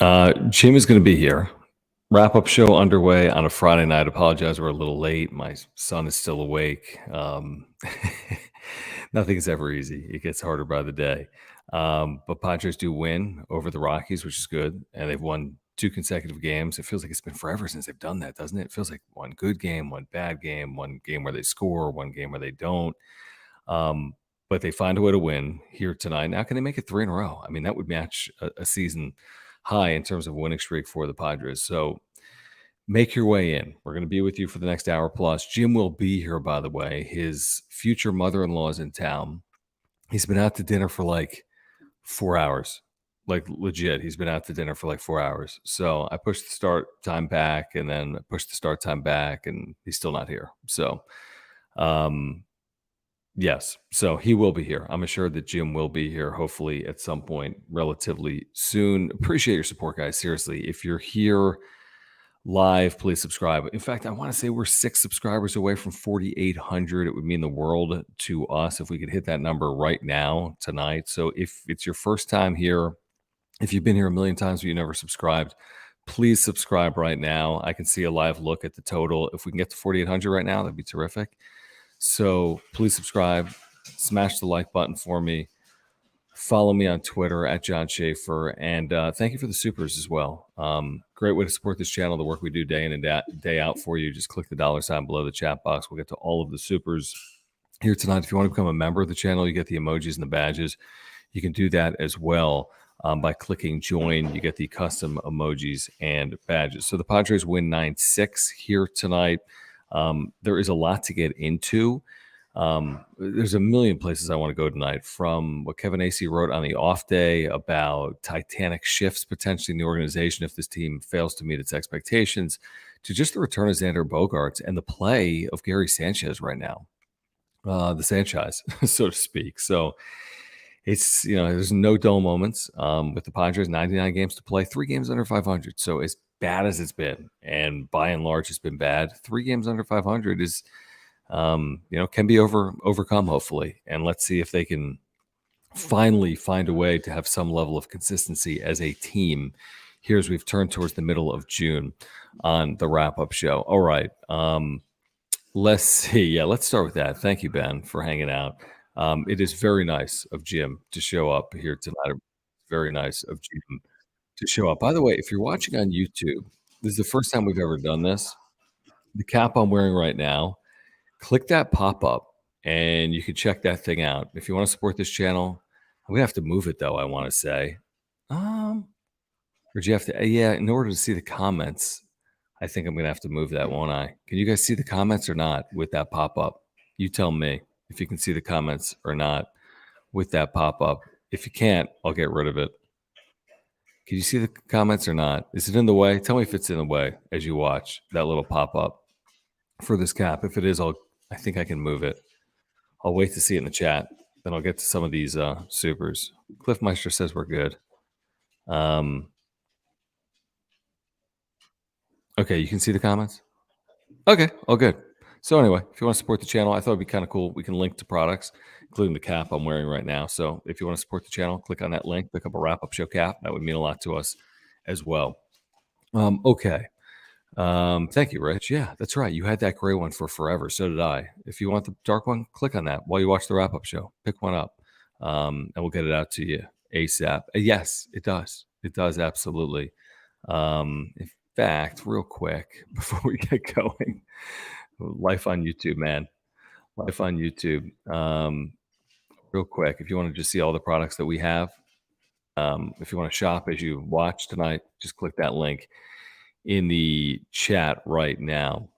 Jim is going to be here. Wrap up show underway on a Friday night. Apologize, we're a little late. My son is still awake. Nothing's ever easy. It gets harder by the day. But Padres do win over the Rockies, which is good. And they've won 2 consecutive games. It feels like it's been forever since they've done that, doesn't it? It feels like one good game, one bad game, one game where they score, one game where they don't. But they find a way to win here tonight. Now, can they make it 3 in a row? I mean, that would match a season high in terms of winning streak for the Padres. So make your way in. We're going to be with you for the next hour plus. Jim will be here, by the way. His future mother-in-law is in town. He's been out to dinner for like 4 hours. Like legit, he's been out to dinner for like 4 hours. So I pushed the start time back and then pushed the start time back, and he's still not here. So yes, so he will be here. I'm assured that Jim will be here, hopefully at some point relatively soon. Appreciate your support, guys. Seriously, if you're here live, please subscribe. In fact, I want to say we're 6 subscribers away from 4,800. It would mean the world to us if we could hit that number right now, tonight. So if it's your first time here, if you've been here a million times but you never subscribed, please subscribe right now. I can see a live look at the total. If we can get to 4,800 right now, that'd be terrific. So please subscribe, smash the like button for me. Follow me on Twitter at John Schaefer, and thank you for the supers as well. Great way to support this channel, the work we do day in and day out for you. Just click the $ below the chat box. We'll get to all of the supers here tonight. If you want to become a member of the channel, you get the emojis and the badges. You can do that as well by clicking join. You get the custom emojis and badges. So the Padres win 9-6 here tonight. There is a lot to get into. There's a million places I want to go tonight, from what Kevin Acee wrote on the off day about Titanic shifts potentially in the organization if this team fails to meet its expectations, to just the return of Xander Bogaerts and the play of Gary Sanchez right now, the Sanchez, so to speak. So it's, there's no dull moments with the Padres. 99 games to play, 3 games under 500. So as bad as it's been, and by and large it's been bad, 3 games under 500 is can be overcome, hopefully. And let's see if they can finally find a way to have some level of consistency as a team here as we've turned towards the middle of June on the wrap-up show. All right. Let's see. Yeah, let's start with that. Thank you, Ben, for hanging out. It is very nice of Jim to show up here tonight. Very nice of Jim to show up. By the way, if you're watching on YouTube, this is the first time we've ever done this. The cap I'm wearing right now, click that pop-up and you can check that thing out. If you want to support this channel, we have to move it though, I want to say. Or do you have to? Yeah, in order to see the comments, I think I'm going to have to move that, won't I? Can you guys see the comments or not with that pop-up? You tell me if you can see the comments or not with that pop-up. If you can't, I'll get rid of it. Can you see the comments or not? Is it in the way? Tell me if it's in the way as you watch that little pop-up for this cap. If it is, I think I can move it. I'll wait to see it in the chat. Then I'll get to some of these supers. Cliffmeister says we're good. Okay, you can see the comments? Okay, all good. So anyway, if you want to support the channel, I thought it'd be kind of cool. We can link to products, including the cap I'm wearing right now. So if you want to support the channel, click on that link, pick up a wrap-up show cap. That would mean a lot to us as well. Okay. Thank you, Rich. Yeah, that's right. You had that gray one for forever. So did I. If you want the dark one, click on that while you watch the wrap-up show. Pick one up, and we'll get it out to you ASAP. Yes, it does. It does, absolutely. In fact, real quick, before we get going, life on YouTube, man. Life on YouTube. Real quick, if you want to just see all the products that we have, if you want to shop as you watch tonight, just click that link in the chat right now.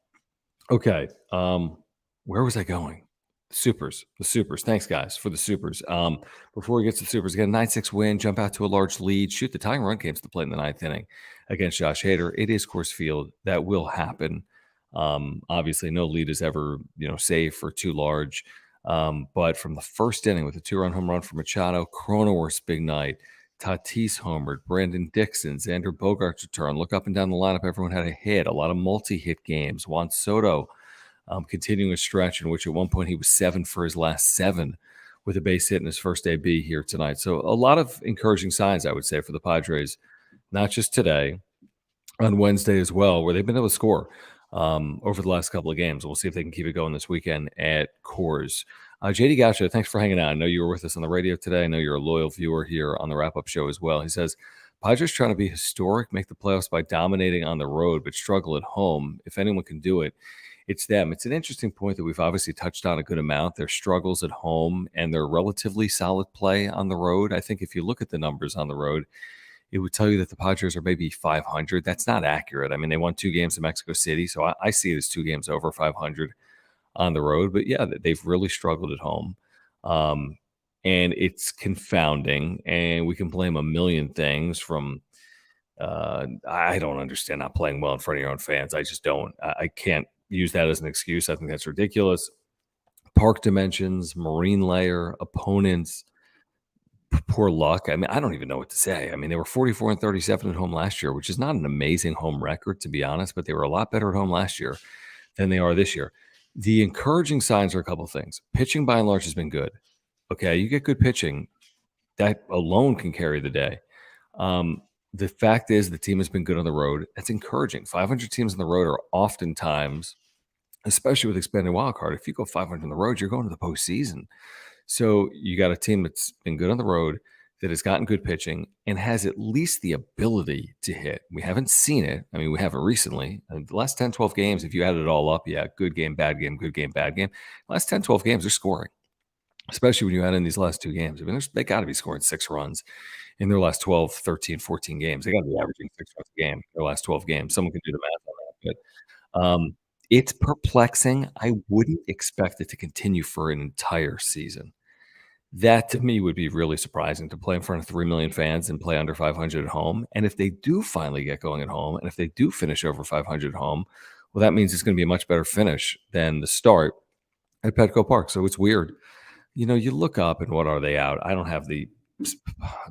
Okay. Where was I going? The supers. Thanks, guys, for the supers. Before we get to the supers, again, 9-6 win, jump out to a large lead, shoot the tying run games to play in the 9th inning against Josh Hader. It is Coors Field. That will happen. Obviously, no lead is ever, safe or too large. But from the first inning with a 2-run home run for Machado, Cronenworth's big night, Tatis homered, Brandon Dixon, Xander Bogaerts' return. Look up and down the lineup. Everyone had a hit, a lot of multi-hit games. Juan Soto continuing a stretch in which at one point he was 7 for his last 7 with a base hit in his first AB here tonight. So a lot of encouraging signs, I would say, for the Padres not just today, on Wednesday as well, where they've been able to score over the last couple of games. We'll see if they can keep it going this weekend at Coors. JD Gacha, thanks for hanging out. I know you were with us on the radio today. I know you're a loyal viewer here on the wrap up show as well. He says, Padres trying to be historic, make the playoffs by dominating on the road, but struggle at home. If anyone can do it, it's them. It's an interesting point that we've obviously touched on a good amount. Their struggles at home and their relatively solid play on the road. I think if you look at the numbers on the road, it would tell you that the Padres are maybe 500. That's not accurate. I mean, they won 2 games in Mexico City, so I see it as 2 games over 500 on the road. But yeah, they've really struggled at home. Um, and it's confounding, and we can blame a million things from I don't understand not playing well in front of your own fans. I just don't. I can't use that as an excuse. I think that's ridiculous. Park dimensions, marine layer, opponents, poor luck. I mean, I don't even know what to say. I mean, they were 44 and 37 at home last year, which is not an amazing home record, to be honest, but they were a lot better at home last year than they are this year. The encouraging signs are a couple of things. Pitching by and large has been good. Okay. You get good pitching, that alone can carry the day. The fact is the team has been good on the road. That's encouraging. 500 teams on the road are oftentimes, especially with expanded wild card, if you go 500 on the road, you're going to the postseason. So you got a team that's been good on the road, that has gotten good pitching, and has at least the ability to hit. We haven't seen it. I mean, we haven't recently. The last 10, 12 games, if you add it all up, yeah, good game, bad game, good game, bad game. Last 10, 12 games, they're scoring, especially when you add in these last 2 games. I mean, they got to be scoring 6 runs in their last 12, 13, 14 games. They got to be averaging 6 runs a game in their last 12 games. Someone can do the math on that. But it's perplexing. I wouldn't expect it to continue for an entire season. That to me would be really surprising, to play in front of 3 million fans and play under 500 at home. And if they do finally get going at home, and if they do finish over 500 at home, well, that means it's going to be a much better finish than the start at Petco Park. So it's weird. You look up and what are they out? I don't have the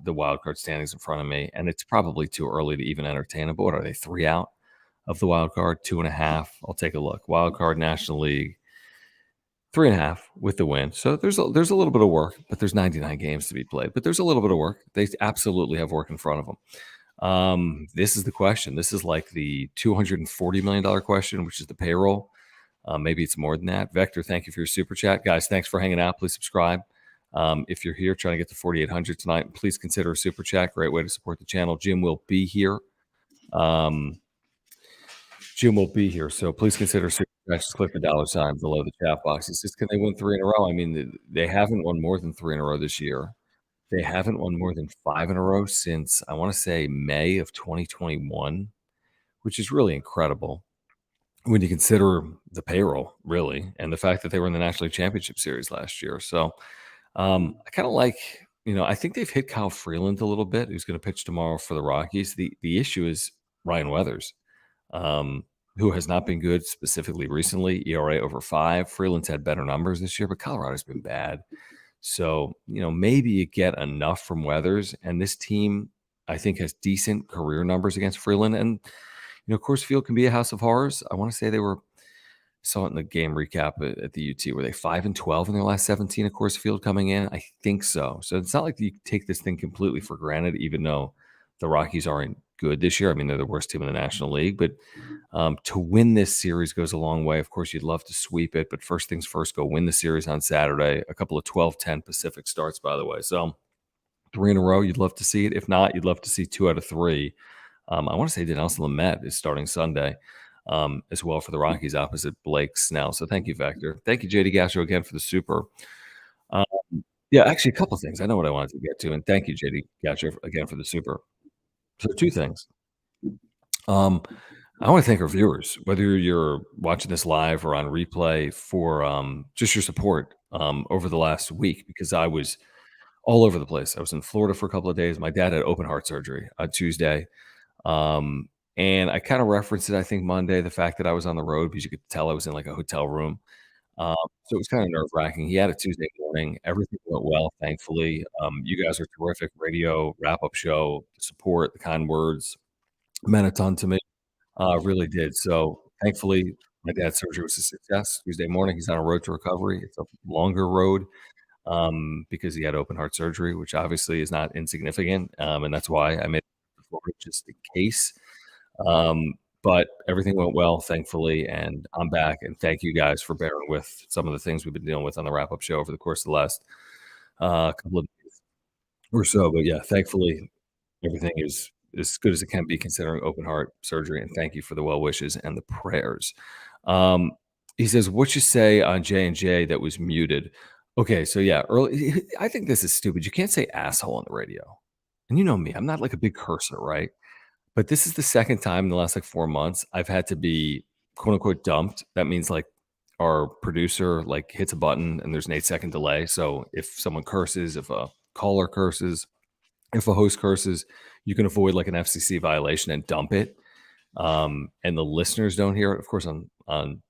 wild card standings in front of me, and it's probably too early to even entertain them. But what are they? 3 out of the wild card, 2.5. I'll take a look. Wild card, National League, 3.5 with the win. So there's a little bit of work, but there's 99 games to be played. But there's a little bit of work. They absolutely have work in front of them. This is the question. This is like the $240 million question, which is the payroll. Maybe it's more than that. Vector, thank you for your super chat. Guys, thanks for hanging out. Please subscribe. If you're here trying to get to 4,800 tonight, please consider a super chat. Great way to support the channel. Jim will be here. So please consider super chat. Just click the $ below the chat box. He says, can they win 3 in a row? I mean, they haven't won more than 3 in a row this year. They haven't won more than 5 in a row since, I want to say, May of 2021, which is really incredible when you consider the payroll, really, and the fact that they were in the National League Championship Series last year. So I kind of like, I think they've hit Kyle Freeland a little bit, who's going to pitch tomorrow for the Rockies. The issue is Ryan Weathers, who has not been good specifically recently. ERA over 5. Freeland's had better numbers this year, but Colorado's been bad. So, maybe you get enough from Weathers, and this team, I think, has decent career numbers against Freeland. And, Coors Field can be a house of horrors. I want to say saw it in the game recap at the UT. Were they 5-12 in their last 17 at Coors Field coming in? I think so. So it's not like you take this thing completely for granted, even though the Rockies aren't good this year. I mean, they're the worst team in the National League, but to win this series goes a long way. Of course, you'd love to sweep it, but first things first, go win the series on Saturday. A couple of 12-10 Pacific starts, by the way. So 3 in a row, you'd love to see it. If not, you'd love to see 2 out of 3. I want to say Denelson Lamet is starting Sunday as well for the Rockies opposite Blake Snell. So thank you, Vector. Thank you, JD Gastro, again for the super. Yeah, actually, a couple of things. I know what I wanted to get to, and thank you, JD Gastro, again for the super. So 2 things. I want to thank our viewers, whether you're watching this live or on replay, for just your support over the last week, because I was all over the place. I was in Florida for a couple of days. My dad had open heart surgery on Tuesday. And I kind of referenced it, I think, Monday, the fact that I was on the road, because you could tell I was in like a hotel room. So it was kind of nerve wracking. He had it Tuesday morning. Everything went well, thankfully. You guys are terrific. Radio, wrap up show, the support, the kind words meant a ton to me. Really did. So thankfully, my dad's surgery was a success. Tuesday morning, he's on a road to recovery. It's a longer road because he had open heart surgery, which obviously is not insignificant. And that's why I made Florida just in case. Um, but everything went well, thankfully, and I'm back. And thank you guys for bearing with some of the things we've been dealing with on the wrap up show over the course of the last couple of days or so. But yeah, thankfully, everything is as good as it can be considering open heart surgery. And thank you for the well wishes and the prayers. Um, he says, "What you say on J&J that was muted?" Okay, so yeah, early. I think this is stupid. You can't say asshole on the radio, and you know me. I'm not like a big cursor, right? But this is the second time in the last, like, 4 months I've had to be, quote, unquote, "dumped." That means, like, our producer, like, hits a button and there's an 8-second delay, so if someone curses, if a caller curses, if a host curses, you can avoid, like, an FCC violation and dump it, and the listeners don't hear it. Of course, on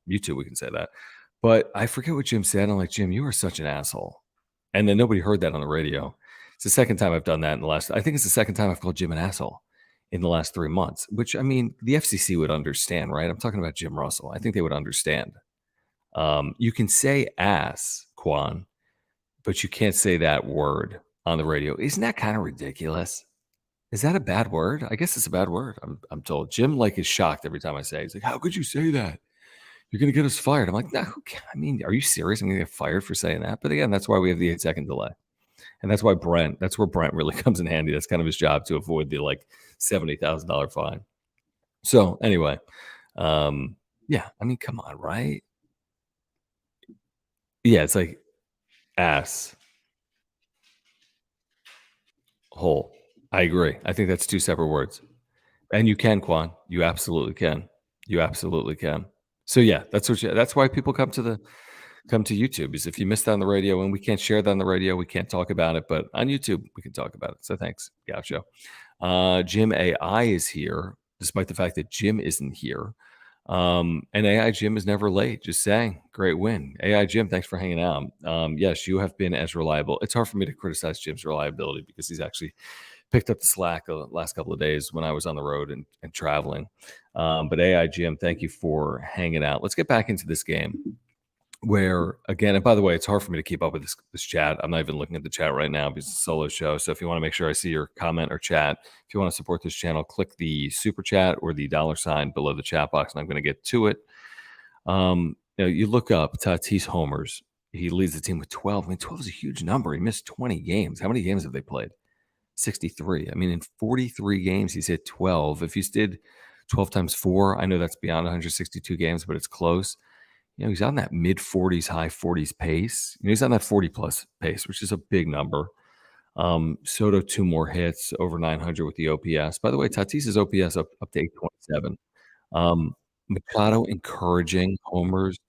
YouTube, we can say that. But I forget what Jim said. I'm like, "Jim, you are such an asshole." And then nobody heard that on the radio. It's the second time I've done that in the last I think it's the second time I've called Jim an asshole in the last 3 months, which, I mean, the FCC would understand, right? I'm talking about Jim Russell. I think they would understand. You can say ass, Quan, but you can't say that word on the radio. Isn't that kind of ridiculous? Is that a bad word? I guess it's a bad word. I'm told. Jim, like, is shocked every time I say it. He's like, "How could you say that? You're gonna get us fired." I'm like, "No, I mean, are you serious? I'm gonna get fired for saying that?" But again, that's why we have the 8-second delay. And that's where Brent really comes in handy. That's kind of his job to avoid the, like, $70,000 fine. So anyway, yeah, I mean, come on, right? Yeah, it's like ass hole. I agree. I think that's 2 separate words. And you can, Quan. You absolutely can. You absolutely can. So yeah, that's why people come to YouTube, is if you missed that on the radio and we can't share that on the radio, we can't talk about it, but on YouTube we can talk about it. So thanks. Gotcha. Jim AI is here, despite the fact that Jim isn't here. And AI Jim is never late. Just saying, great win. AI Jim, thanks for hanging out. Yes, you have been as reliable. It's hard for me to criticize Jim's reliability because he's actually picked up the slack the last couple of days when I was on the road and traveling. But AI Jim, thank you for hanging out. Let's get back into this game where, again, and by the way, it's hard for me to keep up with this chat. I'm not even looking at the chat right now because it's a solo show. So if you want to make sure I see your comment or chat, if you want to support this channel, click the super chat or the $ below the chat box, and I'm going to get to it. You look up Tatis homers. He leads the team with 12. I mean, 12 is a huge number. He missed 20 games. How many games have they played? 63. I mean, in 43 games, he's hit 12. If he's did 12 times 4, I know that's beyond 162 games, but it's close. He's on that mid 40s, high 40s pace. He's on that 40 plus pace, which is a big number. Soto, 2 more hits, over 900 with the OPS. By the way, Tatis's OPS up to 827. Machado, encouraging homers.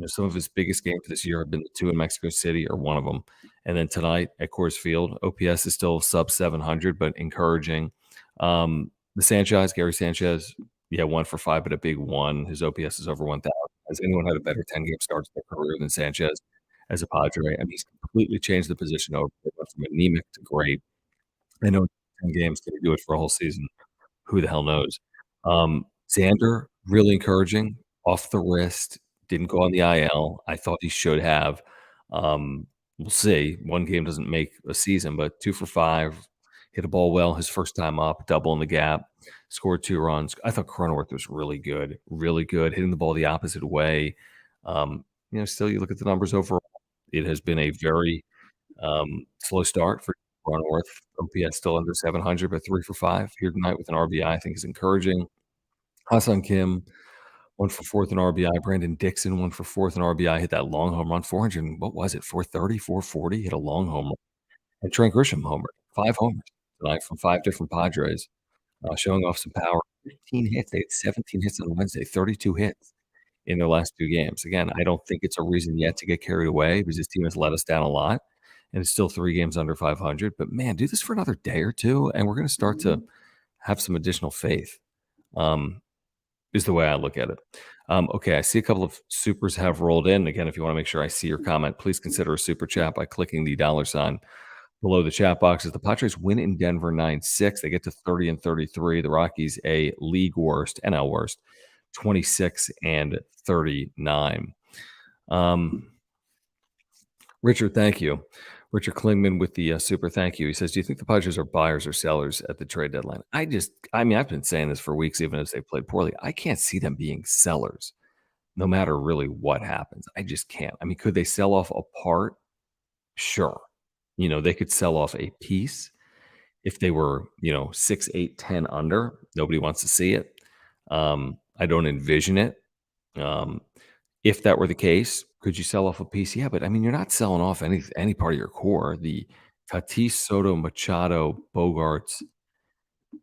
Some of his biggest games this year have been the 2 in Mexico City, or one of them. And then tonight at Coors Field, OPS is still sub 700, but encouraging. The Sanchez, Gary Sanchez, yeah, 1 for 5, but a big one. His OPS is over 1,000. Has anyone had a better 10-game start to their career than Sanchez as a Padre? I mean, he's completely changed the position over. They went from anemic to great. I know 10 games, can he do it for a whole season? Who the hell knows? Xander, really encouraging, off the wrist, didn't go on the IL. I thought he should have. We'll see. One game doesn't make a season, but 2 for 5, hit a ball well his first time up, double in the gap, scored 2 runs. I thought Cronenworth was really good, hitting the ball the opposite way. Still, you look at the numbers overall, it has been a very slow start for Cronenworth. OPS still under 700, but 3 for 5 here tonight with an RBI, I think is encouraging. Ha-Seong Kim, 1 for 4 with an RBI. Brandon Dixon, 1 for 4 with an RBI, hit that long home run, 400 what was it, 430, 440, hit a long home run. And Trent Grisham homer, 5 homers tonight from 5 different Padres, showing off some power. 15 hits. They had 17 hits on Wednesday, 32 hits in their last 2 games. Again, I don't think it's a reason yet to get carried away because this team has let us down a lot, and it's still 3 games under 500. But, man, do this for another day or 2, and we're gonna start to have some additional faith, is the way I look at it. Okay, I see a couple of supers have rolled in. Again, if you wanna make sure I see your comment, please consider a super chat by clicking the $ below the chat boxes. The Padres win in Denver 9-6. They get to 30-33. The Rockies, a league worst, NL worst, 26-39. Richard, thank you. Richard Klingman with the super thank you. He says, "Do you think the Padres are buyers or sellers at the trade deadline?" I mean, I've been saying this for weeks, even as they played poorly. I can't see them being sellers, no matter really what happens. I just can't. I mean, could they sell off a part? Sure. They could sell off a piece if they were, 6, 8, 10 under. Nobody wants to see it. I don't envision it. Um, if that were the case, could you sell off a piece? Yeah, but I mean, you're not selling off any part of your core. The Tatis, Soto, Machado, Bogarts,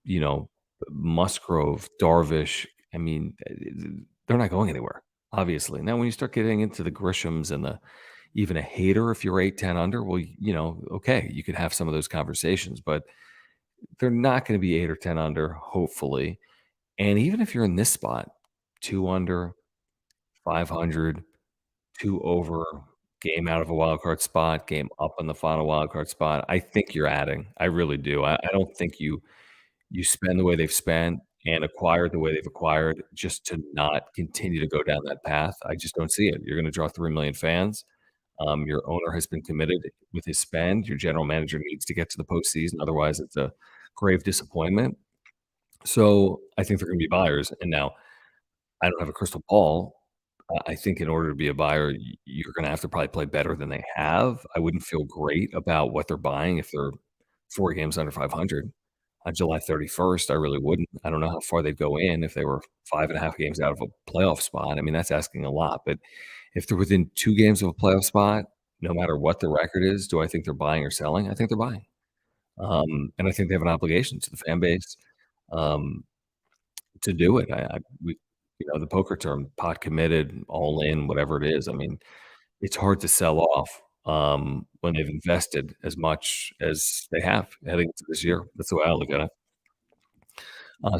you know, Musgrove, Darvish. I mean, they're not going anywhere. Obviously. Now, when you start getting into the Grishams and the even a hater, if you're 8, 10 under, well, okay, you could have some of those conversations, but they're not going to be 8 or 10 under, hopefully. And even if you're in this spot, 2 under, 500, 2 over, game out of a wild card spot, game up on the final wild card spot, I think you're adding. I really do. I don't think you spend the way they've spent and acquire the way they've acquired just to not continue to go down that path. I just don't see it. You're going to draw 3 million fans. Your owner has been committed with his spend. Your general manager needs to get to the postseason. Otherwise, it's a grave disappointment. So I think they're going to be buyers. And now I don't have a crystal ball. I think in order to be a buyer, you're going to have to probably play better than they have. I wouldn't feel great about what they're buying if they're 4 games under 500 on July 31st. I really wouldn't. I don't know how far they'd go in if they were 5.5 games out of a playoff spot. I mean, that's asking a lot. But if they're within 2 games of a playoff spot, no matter what the record is, do I think they're buying or selling? I think they're buying. And I think they have an obligation to the fan base. Um, to do it. The poker term, pot committed, all in, whatever it is. I mean, it's hard to sell off when they've invested as much as they have heading into this year. That's the way I look at it.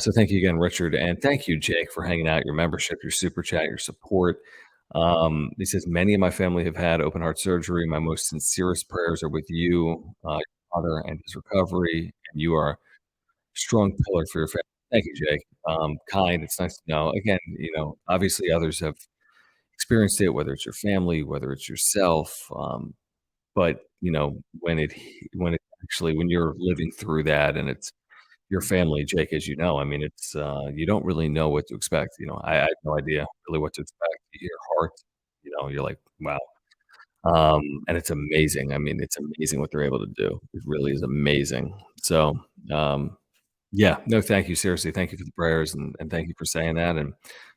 So thank you again, Richard, and thank you, Jake, for hanging out, your membership, your super chat, your support. He says many of my family have had open heart surgery. My most sincerest prayers are with you, your father, and his recovery. And you are strong pillar for your family. Thank you, Jake. Kind. It's nice to know. Again, obviously others have experienced it, whether it's your family, whether it's yourself. But when you're living through that and it's your family, Jake, as you know, I mean, it's you don't really know what to expect. I had no idea really what to expect. Your heart, you're like, wow. And it's amazing. I mean, it's amazing what they're able to do. It really is amazing. So, yeah, no, thank you. Seriously, thank you for the prayers and thank you for saying that. And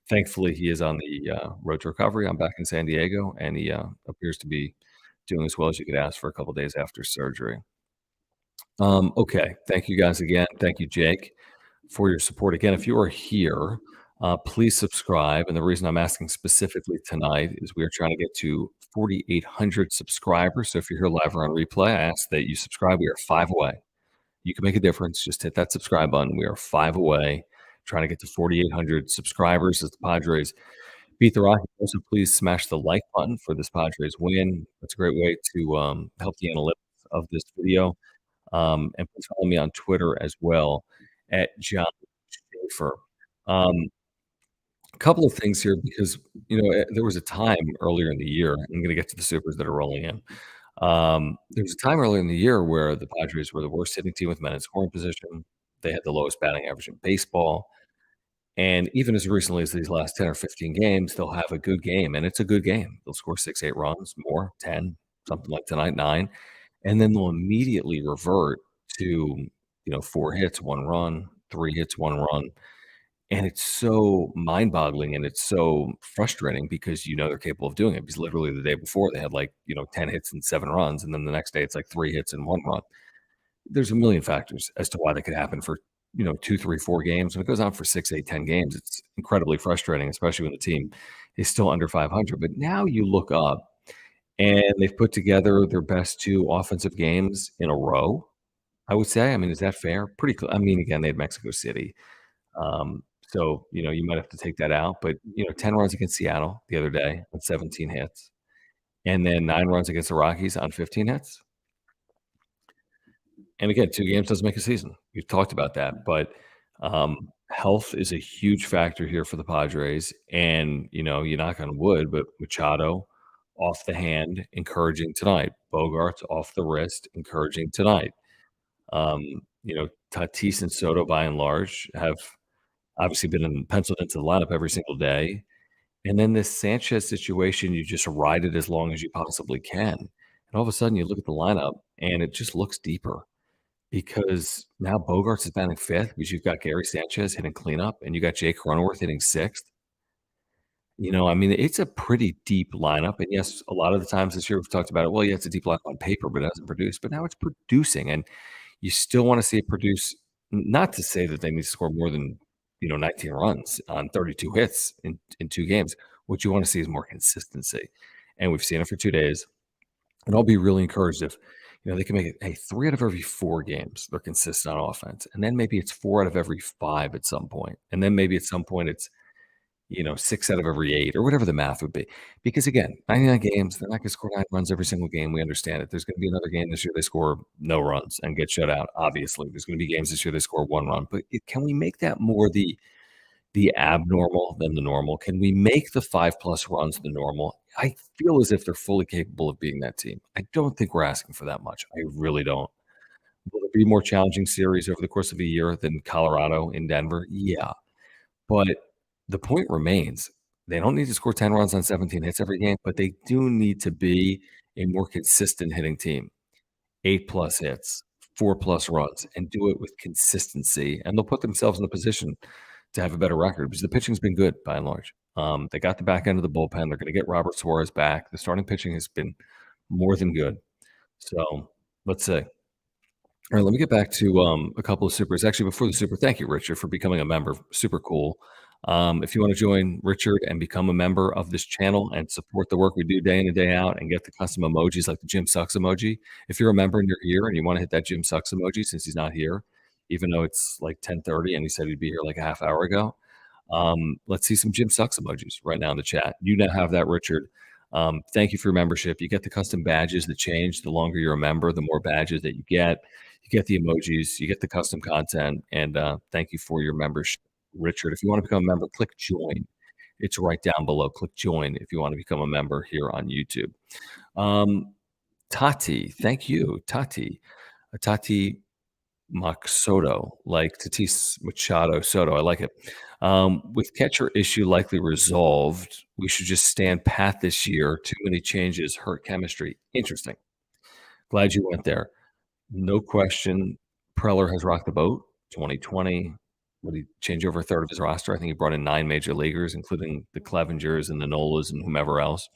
thankfully, he is on the road to recovery. I'm back in San Diego, and he appears to be doing as well as you could ask for a couple days after surgery. Okay, thank you guys again. Thank you, Jake, for your support. Again, if you are here, please subscribe. And the reason I'm asking specifically tonight is we are trying to get to 4,800 subscribers. So if you're here live or on replay, I ask that you subscribe. We are 5 away. You can make a difference. Just hit that subscribe button. We are 5 away, trying to get to 4,800 subscribers as the Padres beat the Rockies. Also, please smash the like button for this Padres win. That's a great way to help the analytics of this video. And please follow me on Twitter as well at John Schaefer. A couple of things here because, there was a time earlier in the year. I'm going to get to the supers that are rolling in. There was a time earlier in the year where the Padres were the worst hitting team with men in scoring position. They had the lowest batting average in baseball. And even as recently as these last 10 or 15 games, they'll have a good game, and it's a good game. They'll score 6, 8 runs, more, 10, something like tonight, 9, and then they'll immediately revert to, 4 hits, 1 run, 3 hits, 1 run. And it's so mind-boggling and it's so frustrating because they're capable of doing it because literally the day before they had 10 hits and 7 runs, and then the next day it's like 3 hits and 1 run. There's a million factors as to why that could happen for, 2, 3, 4 games. When it goes on for 6, 8, 10 games, it's incredibly frustrating, especially when the team is still under 500. But now you look up and they've put together their best 2 offensive games in a row, I would say. I mean, is that fair? Pretty cl I mean, again, they had Mexico City. So, you might have to take that out, but, 10 runs against Seattle the other day on 17 hits, and then 9 runs against the Rockies on 15 hits. And again, 2 games doesn't make a season. We've talked about that, but, health is a huge factor here for the Padres, and, you knock on wood, but Machado, off the hand, encouraging tonight. Bogarts off the wrist, encouraging tonight. Tatis and Soto, by and large, have obviously penciled into the lineup every single day. And then this Sanchez situation, you just ride it as long as you possibly can. And all of a sudden, you look at the lineup, and it just looks deeper because now Bogarts is batting fifth because you've got Gary Sanchez hitting cleanup, and you got Jake Cronenworth hitting sixth. I mean, it's a pretty deep lineup, and yes, a lot of the times this year we've talked about it. Well, yeah, it's a deep lineup on paper, but it hasn't produced. But now it's producing, and you still want to see it produce. Not to say that they need to score more than 19 runs on 32 hits in 2 games. What you want to see is more consistency, and we've seen it for 2 days. And I'll be really encouraged if they can make it. Hey, 3 out of every 4 games they're consistent on offense, and then maybe it's 4 out of every 5 at some point, and then maybe at some point it's 6 out of every 8 or whatever the math would be. Because again, 99 games, they're not going to score 9 runs every single game. We understand it. There's going to be another game this year they score no runs and get shut out. Obviously, there's going to be games this year they score 1 run. But can we make that more the abnormal than the normal? Can we make the 5+ runs the normal? I feel as if they're fully capable of being that team. I don't think we're asking for that much. I really don't. Will there be more challenging series over the course of a year than Colorado in Denver? Yeah. But the point remains, they don't need to score 10 runs on 17 hits every game, but they do need to be a more consistent hitting team. 8+ hits, 4+ runs, and do it with consistency, and they'll put themselves in a position to have a better record because the pitching's been good by and large. They got the back end of the bullpen. They're gonna get Robert Suarez back. The starting pitching has been more than good. So, let's see. All right, let me get back to a couple of supers. Actually, before the super, thank you, Richard, for becoming a member. Super cool. If you want to join Richard and become a member of this channel and support the work we do day in and day out and get the custom emojis like the Jim Sucks emoji, if you're a member and you're here and you want to hit that Jim Sucks emoji since he's not here, even though it's like 10:30 and he said he'd be here like a half hour ago, let's see some Jim Sucks emojis right now in the chat. You now have that, Richard. Thank you for your membership. You get the custom badges that change. The longer you're a member, the more badges that you get. You get the emojis, you get the custom content, and thank you for your membership, Richard. If you want to become a member, click join. It's right down below. Click join if you want to become a member here on YouTube. Tati, thank you, Tati. Tati Machado, like Tatis Machado Soto. I like it. With catcher issue likely resolved, we should just stand pat this year. Too many changes hurt chemistry. Interesting. Glad you went there. No question, Preller has rocked the boat. 2020, would he change over a third of his roster? I think he brought in 9 major leaguers, including the Clevengers and the Nolas and whomever else.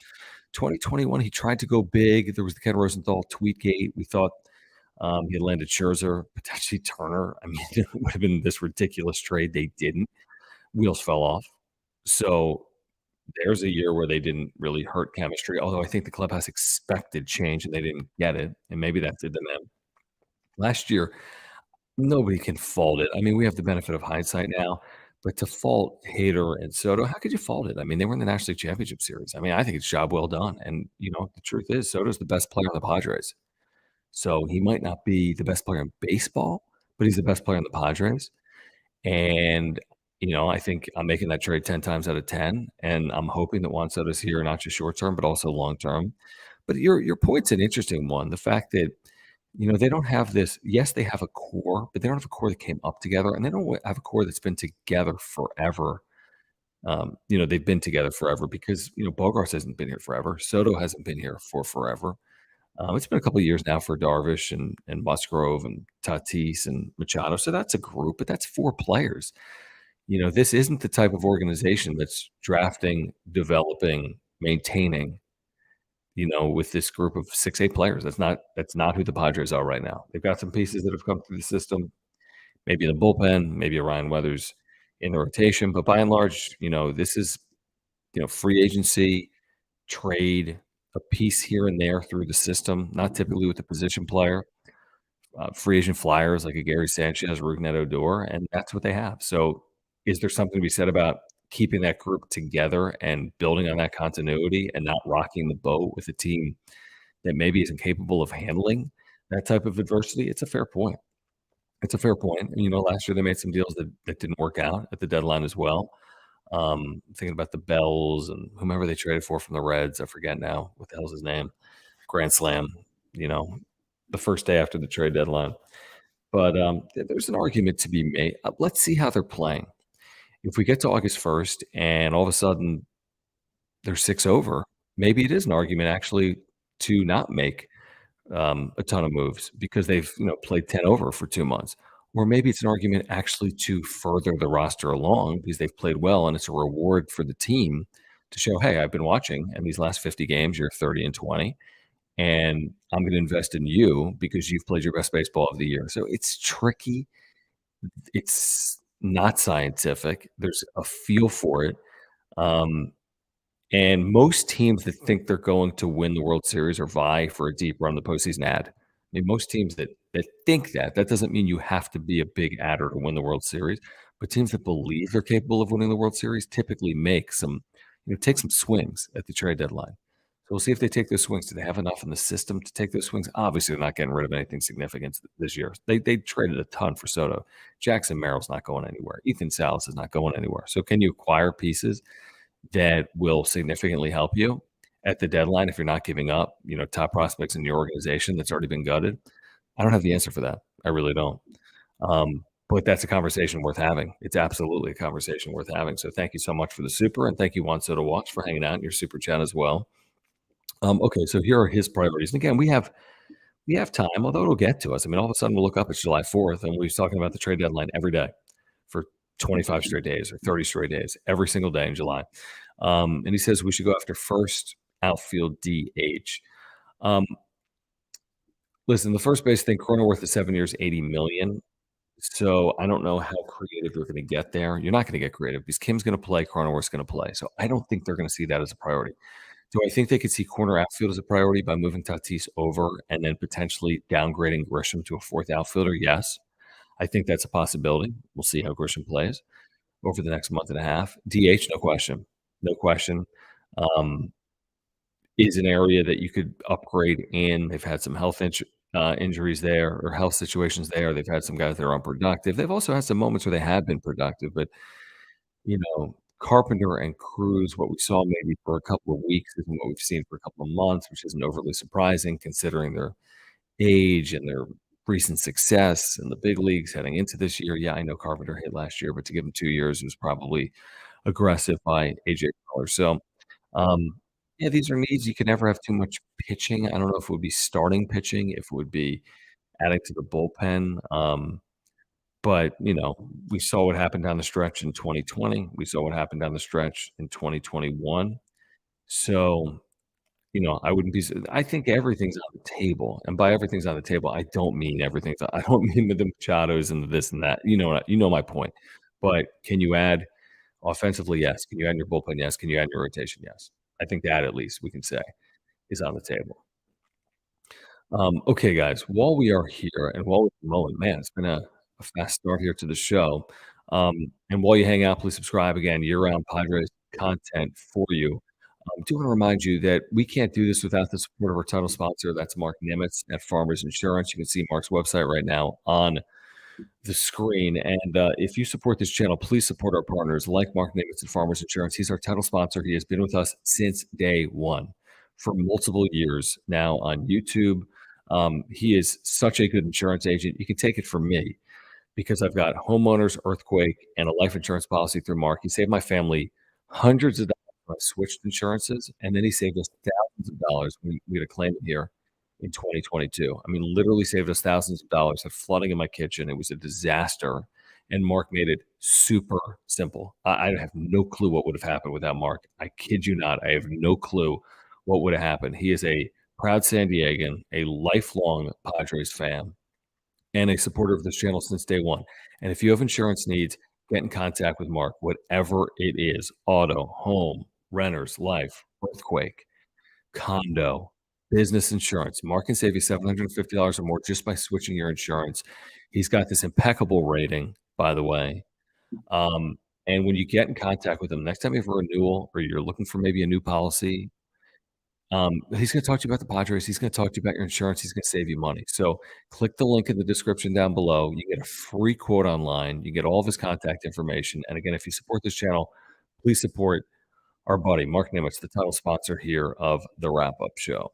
2021, he tried to go big. There was the Ken Rosenthal tweetgate. We thought he had landed Scherzer, potentially Turner. I mean, it would have been this ridiculous trade. They didn't. Wheels fell off. So there's a year where they didn't really hurt chemistry, although I think the clubhouse expected change and they didn't get it, and maybe that did them in. Last year, nobody can fault it. I mean, we have the benefit of hindsight now, but to fault Hader and Soto, how could you fault it? I mean, they were in the National League Championship Series. I mean, I think it's job well done. And, the truth is, Soto's the best player on the Padres. So he might not be the best player in baseball, but he's the best player on the Padres. And, I think I'm making that trade 10 times out of 10. And I'm hoping that Juan Soto's here, not just short term, but also long term. But your point's an interesting one. The fact that they don't have this. Yes, they have a core, but they don't have a core that came up together, and they don't have a core that's been together forever. They've been together forever because Bogarts hasn't been here forever. Soto hasn't been here for forever. It's been a couple of years now for Darvish and Musgrove and Tatis and Machado. So that's a group, but that's 4 players. This isn't the type of organization that's drafting, developing, maintaining. With this group of 6, 8 players. That's not who the Padres are right now. They've got some pieces that have come through the system, maybe in the bullpen, maybe a Ryan Weathers in the rotation, but by and large, this is, free agency, trade, a piece here and there through the system, not typically with a position player, free agent flyers like a Gary Sanchez, Rougned Odor, and that's what they have. So is there something to be said about keeping that group together and building on that continuity and not rocking the boat with a team that maybe isn't capable of handling that type of adversity? It's a fair point. It's a fair point. And, last year they made some deals that didn't work out at the deadline as well. Thinking about the Bells and whomever they traded for from the Reds. I forget now what the hell's his name. Grand slam, you know, the first day after the trade deadline. But there's an argument to be made. Let's see how they're playing. If we get to August 1st and all of a sudden they're 6 over, maybe it is an argument actually to not make a ton of moves because they've, played 10 over for 2 months. Or maybe it's an argument actually to further the roster along because they've played well and it's a reward for the team to show, "Hey, I've been watching, and these last 50 games, you're 30 and 20, and I'm gonna invest in you because you've played your best baseball of the year." So it's tricky. It's not scientific. There's a feel for it. Um, and most teams that think they're going to win the World Series or vie for a deep run in the postseason add. I mean, most teams that think that doesn't mean you have to be a big adder to win the World Series, but teams that believe they're capable of winning the World Series typically make some, take some swings at the trade deadline. So we'll see if they take those swings. Do they have enough in the system to take those swings? Obviously, they're not getting rid of anything significant this year. They traded a ton for Soto. Jackson Merrill's not going anywhere. Ethan Salas is not going anywhere. So can you acquire pieces that will significantly help you at the deadline if you're not giving up, top prospects in your organization that's already been gutted? I don't have the answer for that. I really don't. But that's a conversation worth having. It's absolutely a conversation worth having. So thank you so much for the super, and thank you, Juan Soto Watch, for hanging out in your super chat as well. Okay, so here are his priorities. And again, we have time, although it'll get to us. I mean, all of a sudden we'll look up, it's July 4th, and we're talking about the trade deadline every day for 25 straight days or 30 straight days, every single day in July. And he says we should go after first outfield DH. Um, Listen, the first base thing, Cronenworth is 7 years, 80 million. So I don't know how creative they're going to get there. You're not going to get creative because Kim's going to play, Cronenworth's going to play. So I don't think they're going to see that as a priority. Do I think they could see corner outfield as a priority by moving Tatis over and then potentially downgrading Grisham to a fourth outfielder? Yes. I think that's a possibility. We'll see how Grisham plays over the next month and a half. DH, no question. No question. Um, is an area that you could upgrade in. They've had some health injuries there or health situations there. They've had some guys that are unproductive. They've also had some moments where they have been productive, but Carpenter and Cruz, what we saw maybe for a couple of weeks isn't what we've seen for a couple of months, which isn't overly surprising considering their age and their recent success in the big leagues heading into this year. Yeah, I know Carpenter hit last year, but to give him 2 years was probably aggressive by AJ Preller. So, um, yeah, these are needs. You can never have too much pitching. I don't know if it would be starting pitching, if it would be adding to the bullpen. But, we saw what happened down the stretch in 2020. We saw what happened down the stretch in 2021. So, I wouldn't be I think everything's on the table, and by everything's on the table, I don't mean everything's I don't mean the Machados and the this and that. You know my point. But can you add offensively? Yes. Can you add in your bullpen? Yes. Can you add in your rotation? Yes. I think that at least we can say is on the table. Okay, guys, while we are here and while we're mulling, man, it's been a fast start here to the show. And while you hang out, please subscribe again, year-round Padres content for you. Do want to remind you that we can't do this without the support of our title sponsor. That's Mark Nimitz at Farmers Insurance. You can see Mark's website right now on the screen. And if you support this channel, please support our partners like Mark Nimitz at Farmers Insurance. He's our title sponsor. He has been with us since day one for multiple years now on YouTube. He is such a good insurance agent. You can take it from me because I've got homeowners, earthquake, and a life insurance policy through Mark. He saved my family hundreds of dollars when I switched insurances, and then he saved us thousands of dollars when we had a claim here in 2022. I mean, literally saved us thousands of dollars of flooding in my kitchen. It was a disaster, and Mark made it super simple. I have no clue what would have happened without Mark. I kid you not. I have no clue what would have happened. He is a proud San Diegan, a lifelong Padres fan, and a supporter of this channel since day one. And if you have insurance needs, get in contact with Mark, whatever it is, auto, home, renters, life, earthquake, condo, business insurance. Mark can save you $750 or more just by switching your insurance. He's got this impeccable rating, by the way. And when you get in contact with him, next time you have a renewal or you're looking for maybe a new policy, he's going to talk to you about the Padres. He's going to talk to you about your insurance. He's going to save you money. So click the link in the description down below. You get a free quote online. You get all of his contact information. And again, if you support this channel, please support our buddy Mark Nimitz, the title sponsor here of the wrap-up show.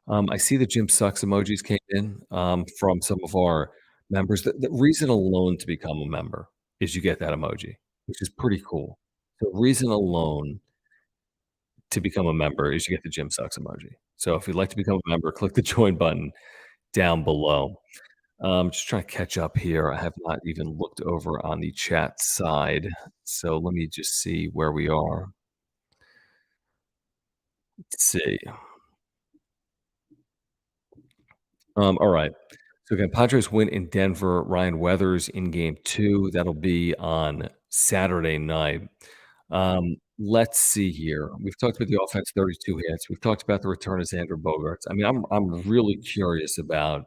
I see the Jim Sucks emojis came in from some of our members. The reason alone to become a member is you get that emoji, which is pretty cool. The reason alone to become a member is you get the Jim Sucks emoji. So if you'd like to become a member, click the join button down below. Just trying to catch up here. I have not even looked over on the chat side. So let me just see where we are. Let's see. All right. So again, Padres win in Denver. Ryan Weathers in game 2. That'll be on Saturday night. Let's see here. We've talked about the offense, 32 hits. We've talked about the return of Xander Bogaerts. I mean, I'm really curious about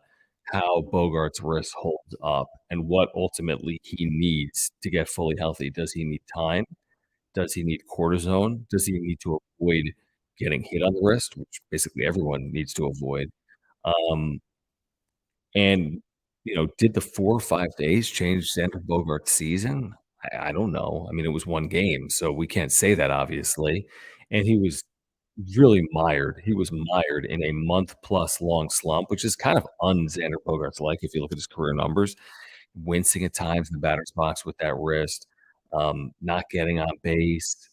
how Bogart's wrist holds up and what ultimately he needs to get fully healthy. Does he need time? Does he need cortisone? Does he need to avoid getting hit on the wrist, which basically everyone needs to avoid? Um, and, did the 4 or 5 days change Xander Bogaerts' season? I don't know. I mean, it was 1 game, so we can't say that, obviously, and he was really mired. He was mired in a month-plus long slump, which is kind of un-Xander Bogaerts-like if you look at his career numbers, wincing at times in the batter's box with that wrist, not getting on base.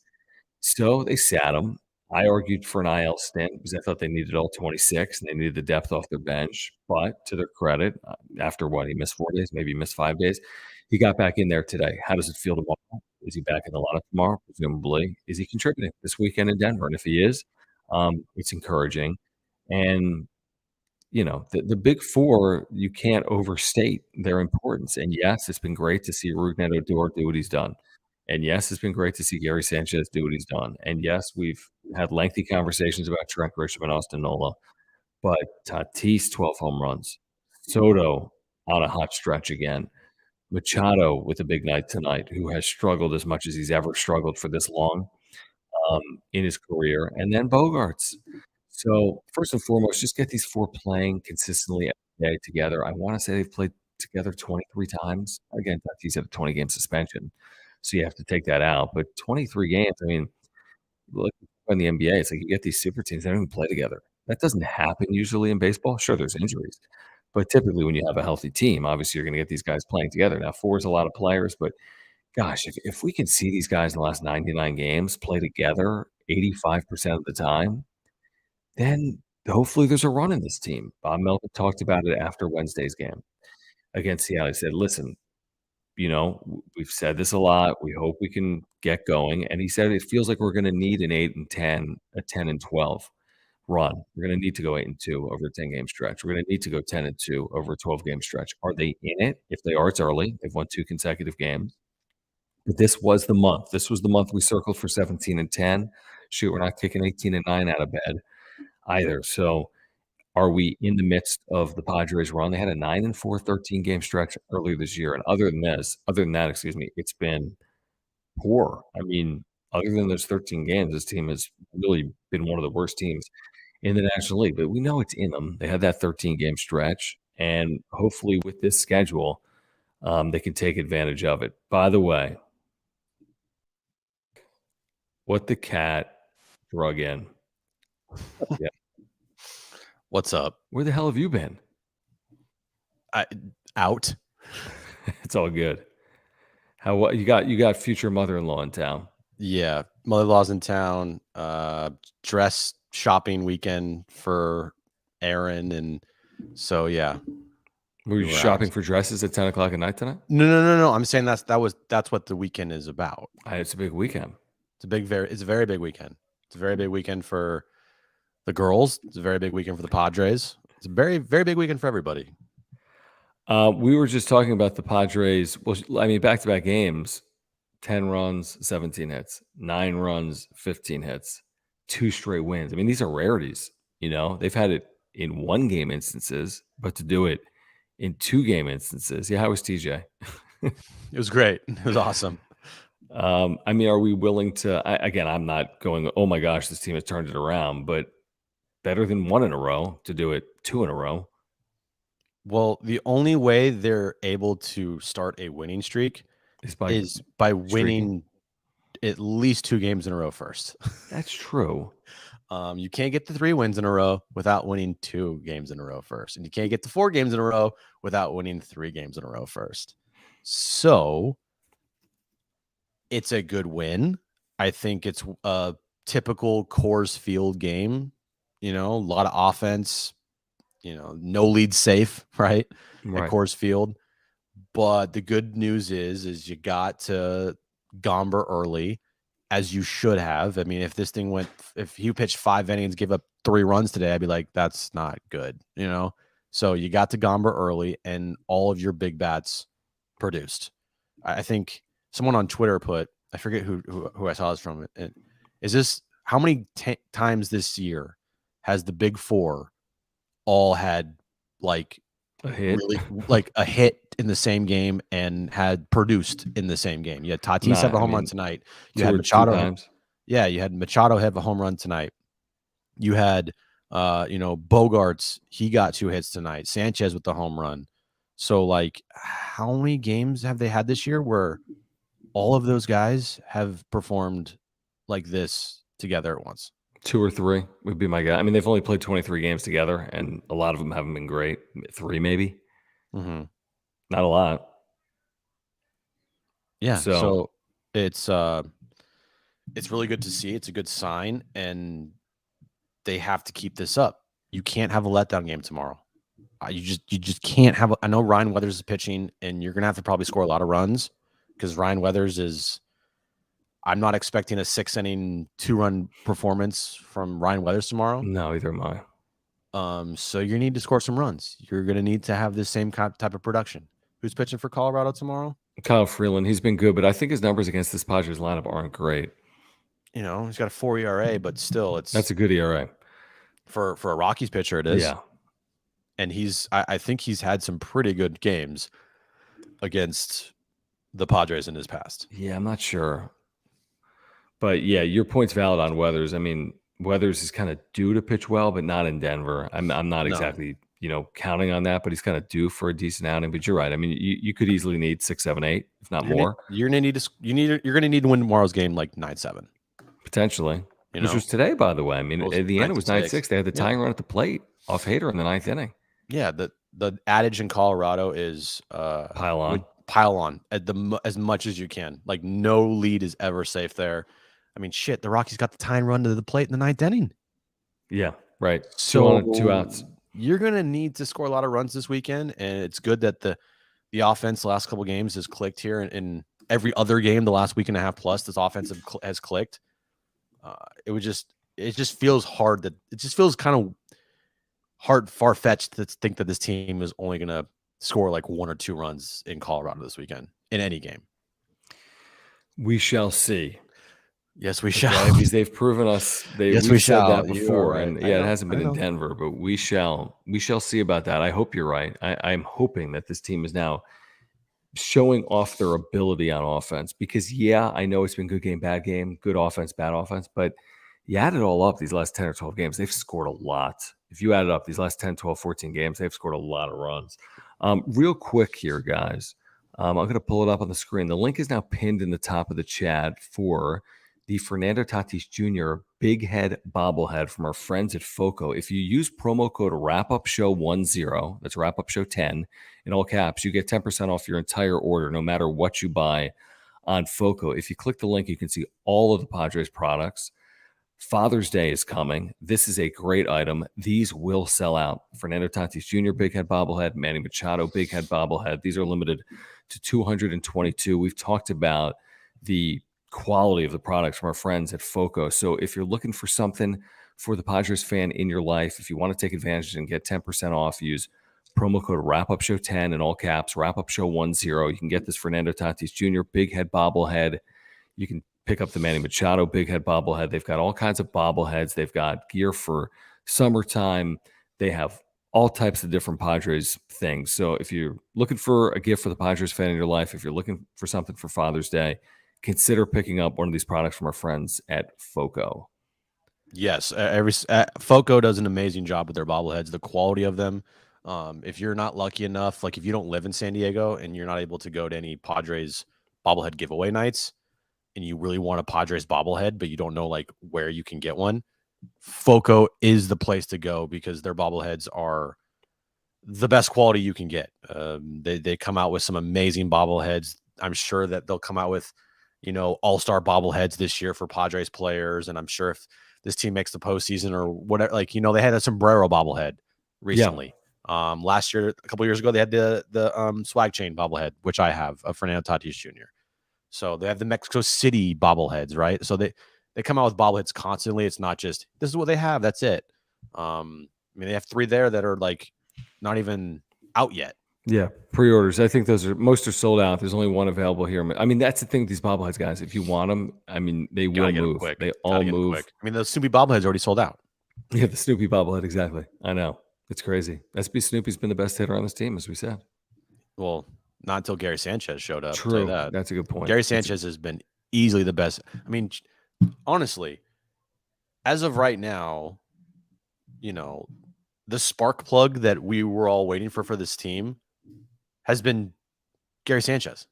So they sat him. I argued for an IL stint because I thought they needed all 26 and they needed the depth off their bench. But to their credit, after what he missed 4 days, maybe he missed 5 days, he got back in there today. How does it feel tomorrow? Is he back in the lineup tomorrow? Presumably. Is he contributing this weekend in Denver? And if he is, it's encouraging. And the big 4, you can't overstate their importance. And yes, it's been great to see Rougned Odor do what he's done. And yes, it's been great to see Gary Sanchez do what he's done. And yes, we've had lengthy conversations about Trent Grisham and Austin Nola. But Tatis, 12 home runs. Soto on a hot stretch again. Machado with a big night tonight, who has struggled as much as he's ever struggled for this long in his career. And then Bogarts. So first and foremost, just get these 4 playing consistently every day together. I want to say they've played together 23 times. Again, Tatis had a 20-game suspension, so you have to take that out. But 23 games, I mean, look in the NBA, it's like you get these super teams, they don't even play together. That doesn't happen usually in baseball. Sure, there's injuries, but typically when you have a healthy team, obviously you're going to get these guys playing together. Now, 4 is a lot of players, but gosh, if we can see these guys in the last 99 games play together 85% of the time, then hopefully there's a run in this team. Bob Melvin talked about it after Wednesday's game against Seattle. He said, "Listen, we've said this a lot. We hope we can get going." And he said, "It feels like we're gonna need an 8 and 10, a 10 and 12 run. We're gonna need to go 8 and 2 over a 10-game stretch. We're gonna need to go 10 and 2 over a 12-game stretch." Are they in it? If they are, it's early. They've won 2 consecutive games. But this was the month. This was the month we circled for 17 and 10. Shoot, we're not kicking 18 and 9 out of bed either. So are we in the midst of the Padres run? They had a 9 and 4 13-game stretch earlier this year, and other than that, excuse me, it's been poor. I mean, other than those 13 games, this team has really been one of the worst teams in the National League, but we know it's in them. They had that 13-game stretch, and hopefully with this schedule, they can take advantage of it. By the way, what the cat drug in. Yeah. What's up? Where the hell have you been? Out. It's all good. What you got future mother-in-law in town. Yeah, mother-in-law's in town. Dress shopping weekend for Aaron, and so yeah. Were you shopping for dresses at 10 o'clock at night tonight? No. I'm saying that's what the weekend is about. It's a big weekend. It's a very big weekend. It's a very big weekend for the girls. It's a very big weekend for the Padres. It's a very, very big weekend for everybody. We were just talking about the Padres. Well, I mean, back-to-back games, 10 runs, 17 hits, 9 runs, 15 hits, 2 straight wins. I mean, these are rarities. They've had it in 1-game instances, but to do it in 2-game instances. Yeah, how was TJ? It was great. It was awesome. I mean, are we willing to? Again, I'm not going, oh my gosh, this team has turned it around, but better than 1 in a row to do it 2 in a row. Well, the only way they're able to start a winning streak is by winning at least 2 games in a row first. That's true. You can't get to 3 wins in a row without winning 2 games in a row first. And you can't get to 4 games in a row without winning 3 games in a row first. So it's a good win. I think it's a typical Coors Field game, a lot of offense, no lead safe, right? At Right. Coors Field. But the good news is you got to Gomber early, as you should have. I mean, if you pitched 5 innings, give up 3 runs today, I'd be like, that's not good, So you got to Gomber early, and all of your big bats produced. I think someone on Twitter I forget who I saw this from. Is this how many times this year has the big 4 all had like A hit? really like a hit in the same game and had produced in the same game? You had Tatis have a home run tonight. You had 2 Machado. times. Yeah, you had Machado have a home run tonight. You had Bogarts, he got 2 hits tonight. Sanchez with the home run. So like how many games have they had this year where all of those guys have performed like this together at once? 2 or 3 would be my guess. I mean, they've only played 23 games together, and a lot of them haven't been great. 3 maybe. Mm-hmm. Not a lot. Yeah. So So it's really good to see. It's a good sign, and they have to keep this up. You can't have a letdown game tomorrow. You just can't have. I know Ryan Weathers is pitching, and you're gonna have to probably score a lot of runs because Ryan Weathers is. I'm not expecting a 6-inning 2-run performance from Ryan Weathers tomorrow. no, either am I. So you need to score some runs. You're gonna need to have the same type of production. Who's pitching for Colorado tomorrow? Kyle Freeland, he's been good, but I think his numbers against this Padres lineup aren't great. He's got a 4 ERA, but still, That's a good ERA. for a Rockies pitcher. It is. Yeah. And I think he's had some pretty good games against the Padres in his past. Yeah, I'm not sure. But yeah, your point's valid on Weathers. I mean, Weathers is kind of due to pitch well, but not in Denver. I'm not exactly, counting on that, but he's kind of due for a decent outing. But you're right. I mean, you could easily need 6, 7, 8, if not more. You're gonna need to win tomorrow's game like 9-7. Potentially. Which was today, by the way. I mean, at the end, it was 9-6. They had the tying run at the plate off Hader in the 9th inning. Yeah, the adage in Colorado is Pile on as much as you can. Like no lead is ever safe there. I mean, shit, the Rockies got the tying run to the plate in the 9th inning. Yeah, right. So 2 outs. You're gonna need to score a lot of runs this weekend, and it's good that the offense the last couple games has clicked here, and in every other game the last week and a half plus, this offense has clicked. It just feels hard it just feels kind of far-fetched to think that this team is only gonna score like 1 or 2 runs in Colorado this weekend in any game. We shall see. Yes, we shall. Okay, because they've proven us. Yes, we've we said shall. that You before, are right. and I yeah, know, it hasn't been I in know. Denver, but we shall see about that. I hope you're right. I'm hoping that this team is now showing off their ability on offense, because I know it's been good game, bad game, good offense, bad offense, but you add it all up these last 10 or 12 games, they've scored a lot. If you add it up these last 10, 12, 14 games, they've scored a lot of runs. Real quick here, guys. I'm going to pull it up on the screen. The link is now pinned in the top of the chat for the Fernando Tatis Jr. Big Head bobblehead from our friends at FOCO. If you use promo code WrapUpShow10, that's WrapUpShow10 in all caps, you get 10% off your entire order, no matter what you buy on FOCO. If you click the link, you can see all of the Padres products. Father's Day is coming. This is a great item. These will sell out. Fernando Tatis Jr. Big Head bobblehead, Manny Machado Big Head bobblehead. These are limited to 222. We've talked about the quality of the products from our friends at FOCO. So if you're looking for something for the Padres fan in your life, if you want to take advantage and get 10% off, use promo code WrapUpShow10 in all caps, WrapUpShow10. You can get this Fernando Tatis Jr. Big Head bobblehead. You can pick up the Manny Machado Big Head bobblehead. They've got all kinds of bobbleheads. They've got gear for summertime. They have all types of different Padres things. So if you're looking for a gift for the Padres fan in your life, if you're looking for something for Father's Day, consider picking up one of these products from our friends at FOCO. Yes, FOCO does an amazing job with their bobbleheads. The quality of them. If you're not lucky enough, like if you don't live in San Diego and you're not able to go to any Padres bobblehead giveaway nights, and you really want a Padres bobblehead, but you don't know like where you can get one, Foco is the place to go because their bobbleheads are the best quality you can get. They come out with some amazing bobbleheads. I'm sure that they'll come out with, all-star bobbleheads this year for Padres players. And I'm sure if this team makes the postseason or whatever, like, they had a sombrero bobblehead recently. Last year, a couple years ago, they had the swag chain bobblehead, which I have, of Fernando Tatis Jr. So they have the Mexico City bobbleheads, right? So they come out with bobbleheads constantly. It's not just this is what they have. That's it. They have 3 there that are like not even out yet. Yeah, pre-orders. I think most are sold out. There's only one available here. I mean, that's the thing with these bobbleheads, guys. If you want them, I mean, they will move. Quick. They all move. Quick. I mean, the Snoopy bobblehead's already sold out. Yeah, the Snoopy bobblehead, exactly. I know. It's crazy. SB Snoopy's been the best hitter on this team, as we said. Well, not until Gary Sanchez showed up. True. That's a good point. Gary Sanchez has been easily the best. I mean, honestly, as of right now, the spark plug that we were all waiting for this team has been Gary Sanchez.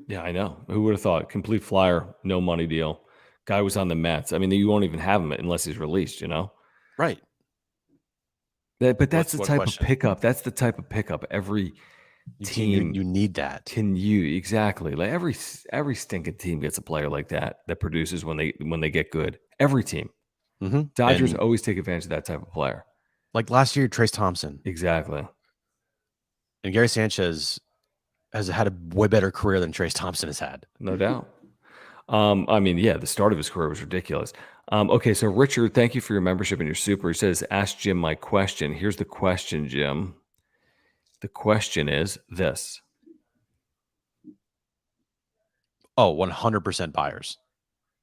Yeah, I know. Who would have thought? Complete flyer, no money deal. Guy was on the Mets. I mean, you won't even have him unless he's released, Right. But that's the type of pickup. That's the type of pickup every team you need that. Can you exactly like every stinking team gets a player like that produces when they get good. Every team. Mm-hmm. Dodgers always take advantage of that type of player. Like last year, Trace Thompson. Exactly. And Gary Sanchez has had a way better career than Trace Thompson has had. No doubt. I mean, yeah, the start of his career was ridiculous. Okay, so Richard, thank you for your membership and your super. He says, ask Jim my question. Here's the question, Jim. The question is this. Oh, 100% buyers.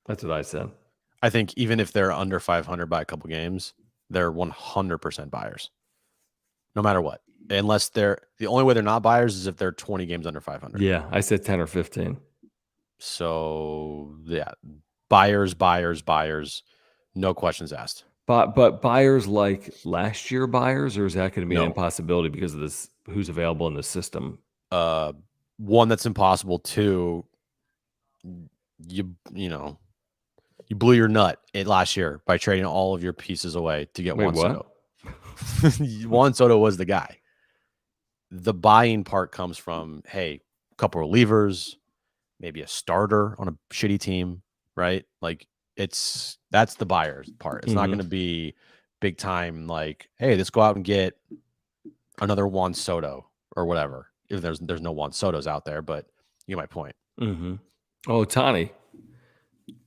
That's what I said. I think even if they're under 500 by a couple games, they're 100% buyers. No matter what. Unless the only way they're not buyers is if they're 20 games under 500. Yeah, I said 10 or 15. So, yeah, buyers, no questions asked. But buyers like last year buyers, or is that going to be an impossibility because of this? Who's available in the system? One, that's impossible. 2, you blew your nut last year by trading all of your pieces away to get Juan Soto. Juan Soto was the guy. The buying part comes from, hey, a couple relievers, maybe a starter on a shitty team, right? Like that's the buyer's part. It's not going to be big time like, hey, let's go out and get another Juan Soto or whatever. If there's no Juan Sotos out there, but you get my point. Mm-hmm. Oh, Ohtani.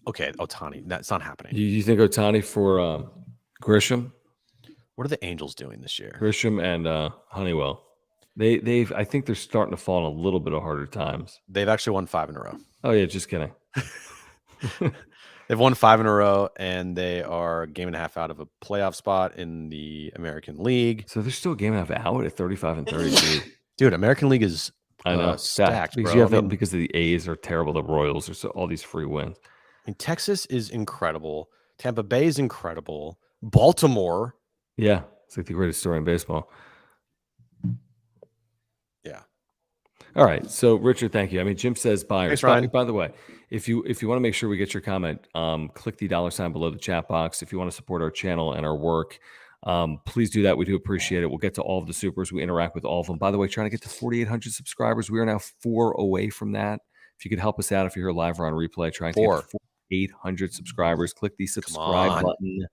Okay, Ohtani. That's not happening. You think Ohtani for Grisham? What are the Angels doing this year? Grisham and Honeywell. I think they're starting to fall in a little bit of harder times. They've actually won 5 in a row. Oh yeah, just kidding. They've won 5 in a row, and they are a game and a half out of a playoff spot in the American League. So they're still a game and a half out at 35 and 30. Dude, American League is I know stacked, because bro. Because of the A's are terrible, the Royals are all these free wins. I mean, Texas is incredible. Tampa Bay is incredible. Baltimore. Yeah, it's like the greatest story in baseball. Yeah. All right. So, Richard, thank you. I mean, Jim says buyers. Thanks, Ryan. By the way, if you want to make sure we get your comment, click the $ below the chat box. If you want to support our channel and our work, please do that. We do appreciate it. We'll get to all of the supers. We interact with all of them. By the way, trying to get to 4,800 subscribers. We are now 4 away from that. If you could help us out, if you're here live or on replay, trying to get to 4,800 subscribers, click the subscribe button.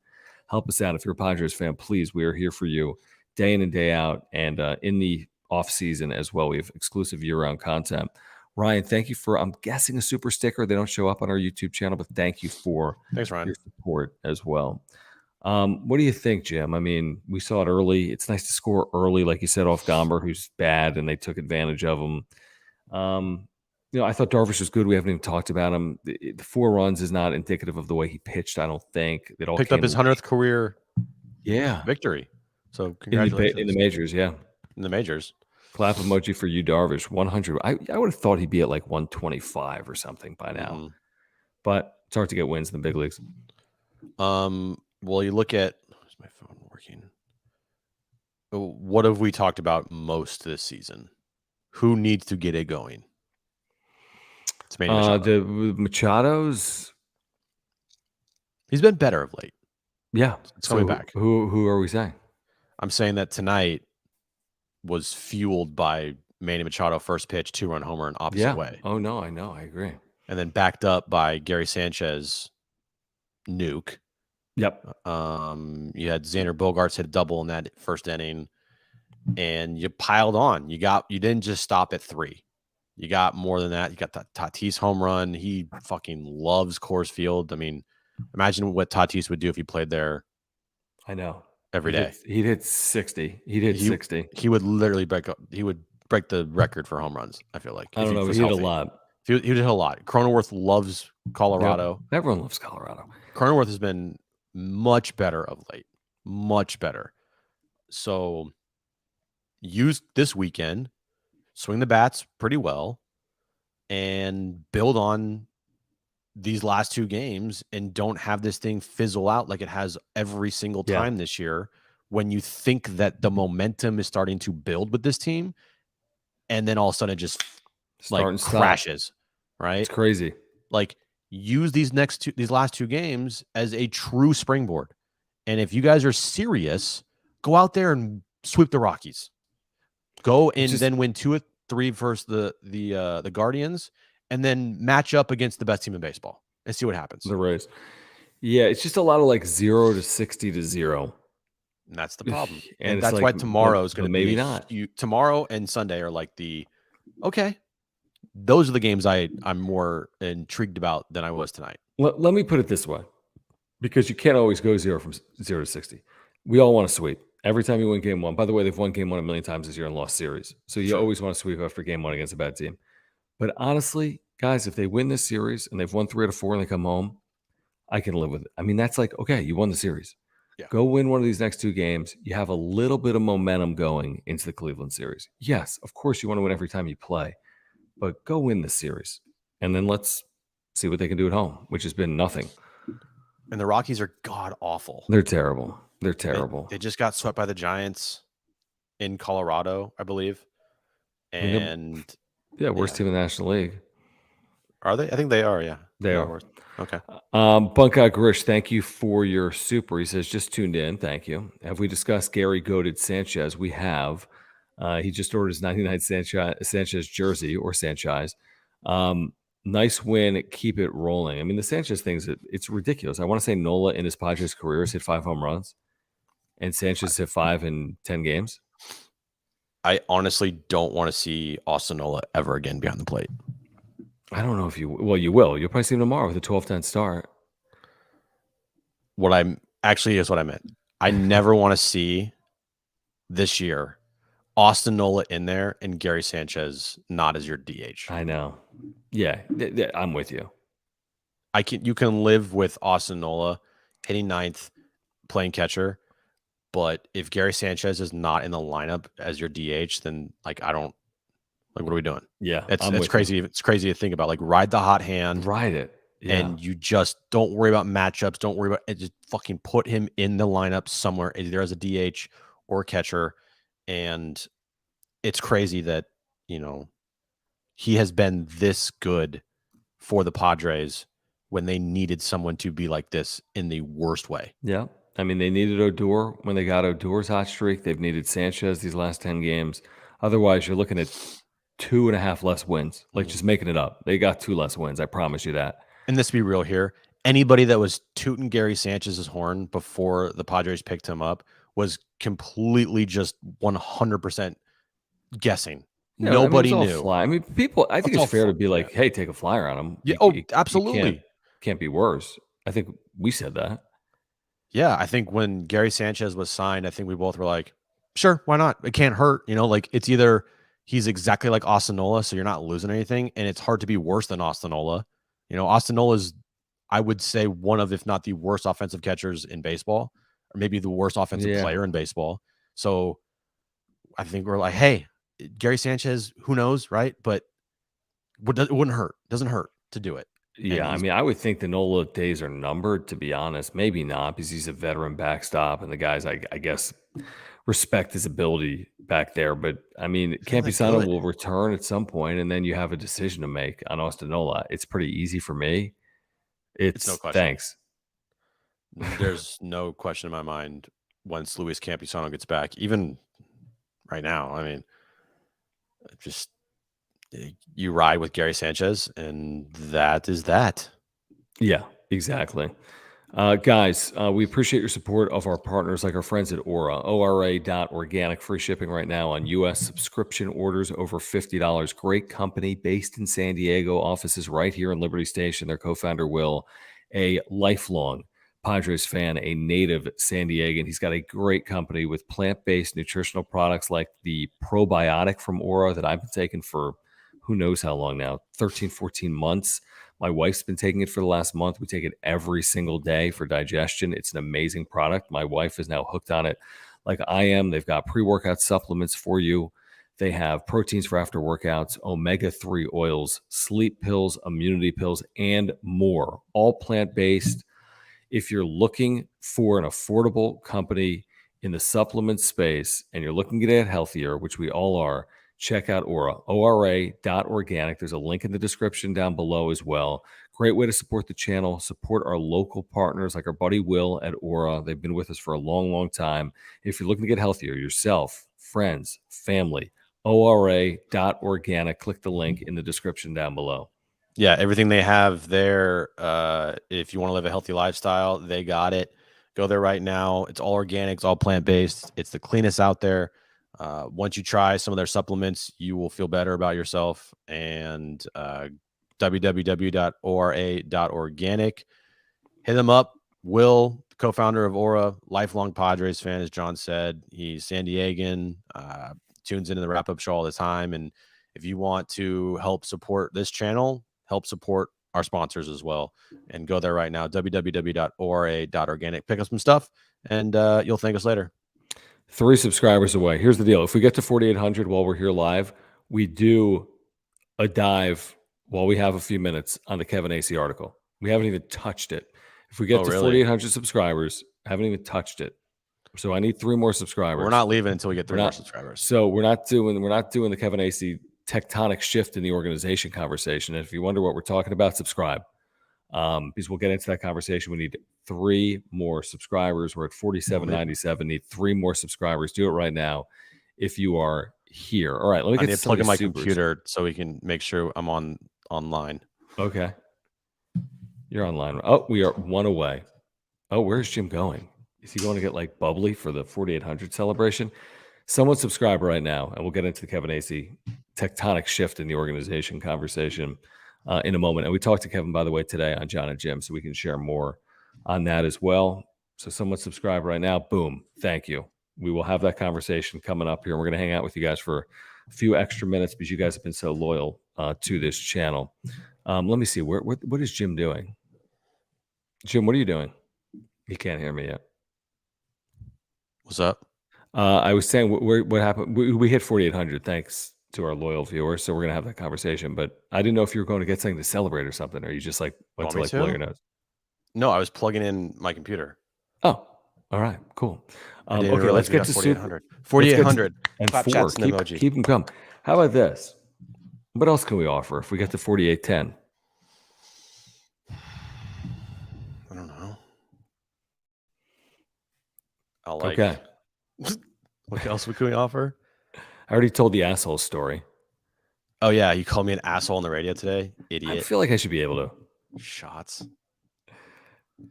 Help us out. If you're a Padres fan, please, we are here for you day in and day out. And in the off season as well, we have exclusive year-round content. Ryan, thank you for, I'm guessing, a super sticker. They don't show up on our YouTube channel, but thank you for your support as well. What do you think, Jim? I mean, we saw it early. It's nice to score early, like you said, off Gomber, who's bad, and they took advantage of him. I thought Darvish was good. We haven't even talked about him. The 4 runs is not indicative of the way he pitched, I don't think. It all picked up his 100th career victory. So congratulations. In the majors, yeah. In the majors. Clap emoji for you, Darvish. 100. I would have thought he'd be at like 125 or something by now. But it's hard to get wins in the big leagues. Well, you look at, is my phone working? What have we talked about most this season? Who needs to get it going? It's Manny Machado. The Machados. He's been better of late. Yeah. It's coming back. Who are we saying? I'm saying that tonight was fueled by Manny Machado first pitch, 2-run homer in opposite way. Oh, no, I know. I agree. And then backed up by Gary Sanchez nuke. Yep. You had Xander Bogaerts hit a double in that first inning, and you piled on. You didn't just stop at 3. You got more than that. You got that Tatis home run. He fucking loves Coors Field. I mean, imagine what Tatis would do if he played there. I know. Every day. He'd hit 60. He'd hit 60. He would literally break the record for home runs, I feel like. I don't know. He hit a lot. He would hit a lot. Cronenworth loves Colorado. Yep. Everyone loves Colorado. Cronenworth has been much better of late. Much better. So use this weekend, swing the bats pretty well, and build on these last 2 games, and don't have this thing fizzle out like it has every single time this year, when you think that the momentum is starting to build with this team, and then all of a sudden it just crashes, right? It's crazy. Like, use these last 2 games as a true springboard. And if you guys are serious, go out there and sweep the Rockies. Go and then win 2 or 3 versus the Guardians, and then match up against the best team in baseball and see what happens. The Rays. Yeah, it's just a lot of like 0 to 60 to 0. And that's the problem. And that's why tomorrow is going to be maybe not. Tomorrow and Sunday are like those are the games I'm more intrigued about than I was tonight. Let me put it this way, because you can't always go 0 to 60. We all want to sweep. Every time you win game 1. By the way, they've won game 1 a million times this year and lost series. So you always want to sweep after game 1 against a bad team. But honestly, guys, if they win this series and they've won 3 out of 4 and they come home, I can live with it. I mean, that's like, okay, you won the series. Yeah. Go win one of these next 2 games. You have a little bit of momentum going into the Cleveland series. Yes, of course you want to win every time you play, but go win the series. And then let's see what they can do at home, which has been nothing. And the Rockies are god awful. They're terrible. They're terrible. They just got swept by the Giants in Colorado, I believe. And worst team in the National League. Are they? I think they are, yeah. They are. Okay. Bunkout Grish, thank you for your super. He says, just tuned in. Thank you. Have we discussed Gary Goated Sanchez? We have. He just ordered his 99 Sanchez jersey, or Sanchez. Nice win. Keep it rolling. I mean, the Sanchez thing it's ridiculous. I want to say Nola in his Padres career has hit 5 home runs, and Sanchez hit 5 in 10 games. I honestly don't want to see Austin Nola ever again behind the plate. I don't know if you will. You will. You'll probably see him tomorrow with a 12-10 start. What I meant. I never want to see this year Austin Nola in there and Gary Sanchez not as your DH. I know. Yeah, I'm with you. You can live with Austin Nola hitting 9th, playing catcher, but if Gary Sanchez is not in the lineup as your DH, then what are we doing? Yeah, it's crazy. You. It's crazy to think about. Like, ride the hot hand, ride it, and you just don't worry about matchups. Don't worry about it. Just fucking put him in the lineup somewhere, either as a DH or a catcher. And it's crazy that he has been this good for the Padres when they needed someone to be like this in the worst way. Yeah, I mean, they needed Odor when they got Odor's hot streak. They've needed Sanchez these last 10 games. Otherwise, you're looking at 2.5 less wins. Like, just making it up. They got 2 less wins. I promise you that. And let's be real here. Anybody that was tooting Gary Sanchez's horn before the Padres picked him up was completely just 100% guessing. Yeah, nobody knew. I mean, people, I think it's fair to be like, hey, take a flyer on him. Yeah, absolutely. Can't be worse. I think we said that. Yeah, I think when Gary Sanchez was signed, I think we both were like, sure, why not? It can't hurt. It's either he's exactly like Austin Nola, so you're not losing anything, and it's hard to be worse than Austin Nola. Austin Nola is, I would say, one of, if not the worst offensive catchers in baseball, or maybe the worst offensive player in baseball. So I think we're like, hey, Gary Sanchez, who knows, right? But it wouldn't hurt. It doesn't hurt to do it. Yeah, I mean, I would think the Nola days are numbered, to be honest. Maybe not, because he's a veteran backstop, and the guys, I guess, respect his ability back there. But I mean, He's not that Campusano good. will return at some point, and then you have a decision to make on Austin Nola. It's pretty easy for me. It's no It's question. thanks. There's no question in my mind once Luis Campusano gets back, even right now. I mean, just you ride with Gary Sanchez, and that is that. Yeah, exactly. Guys, we appreciate your support of our partners like our friends at Aura, ORA.organic, free shipping right now on U.S. subscription orders over $50. Great company based in San Diego, offices right here in Liberty Station. Their co-founder, Will, a lifelong Padres fan, a native San Diegan. He's got a great company with plant-based nutritional products like the probiotic from Aura that I've been taking for who knows how long now, 13, 14 months. My wife's been taking it for the last month. We take it every single day for digestion. It's an amazing product. My wife is now hooked on it like I am. They've got pre-workout supplements for you. They have proteins for after workouts, omega-3 oils, sleep pills, immunity pills, and more. All plant-based. If you're looking for an affordable company in the supplement space and you're looking to get healthier, which we all are, check out Aura, ORA.organic. There's a link in the description down below as well. Great way to support the channel, support our local partners like our buddy Will at Aura. They've been with us for a long, long time. If you're looking to get healthier yourself, friends, family, ORA.organic. Click the link in the description down below. Yeah, everything they have there. If you want to live a healthy lifestyle, they got it. Go there right now. It's all organic. It's all plant-based. It's the cleanest out there. Once you try some of their supplements, you will feel better about yourself. And www.ora.organic. Hit them up. Will, co-founder of Aura, lifelong Padres fan, as John said. He's San Diegan, tunes into the wrap-up show all the time. And if you want to help support this channel, help support our sponsors as well, and go there right now, www.ora.organic. Pick up some stuff, and you'll thank us later. 3 subscribers away. Here's the deal. If we get to 4,800 while we're here live, we do a dive while we have a few minutes on the Kevin Acee article. We haven't even touched it. If we get to 4,800 subscribers, haven't even touched it. So I need 3 more subscribers. We're not leaving until we get 3 more subscribers. So we're not doing the Kevin Acee tectonic shift in the organization conversation. And if you wonder what we're talking about, subscribe. Because we'll get into that conversation. We need 3 more subscribers. We're at 4797. Need 3 more subscribers. Do it right now if you are here. All right, let me get to plug in my computer so we can make sure I'm online. Okay. You're online. Oh, we are 1 away. Oh, where's Jim going? Is he going to get like bubbly for the 4,800 celebration? Someone subscribe right now, and we'll get into the Kevin Acee tectonic shift in the organization conversation in a moment. And we talked to Kevin, by the way, today on John and Jim, so we can share more on that as well. So someone subscribe right now. Boom. Thank you. We will have that conversation coming up here. We're going to hang out with you guys for a few extra minutes because you guys have been so loyal to this channel. Let me see. What is Jim doing? Jim, what are you doing? He can't hear me yet. What's up? I was saying what happened. We hit 4,800 thanks to our loyal viewers. So we're going to have that conversation. But I didn't know if you were going to get something to celebrate or something, or you just like went to like blow your nose. No, I was plugging in my computer. Oh, all right, cool. Okay, let's get to 4,800. 4,800 and 4. Keep them coming. How about this? What else can we offer if we get to 4,810? I don't know. Okay. What else can we offer? I already told the asshole story. Oh yeah, you called me an asshole on the radio today, idiot. I feel like I should be able to. Shots.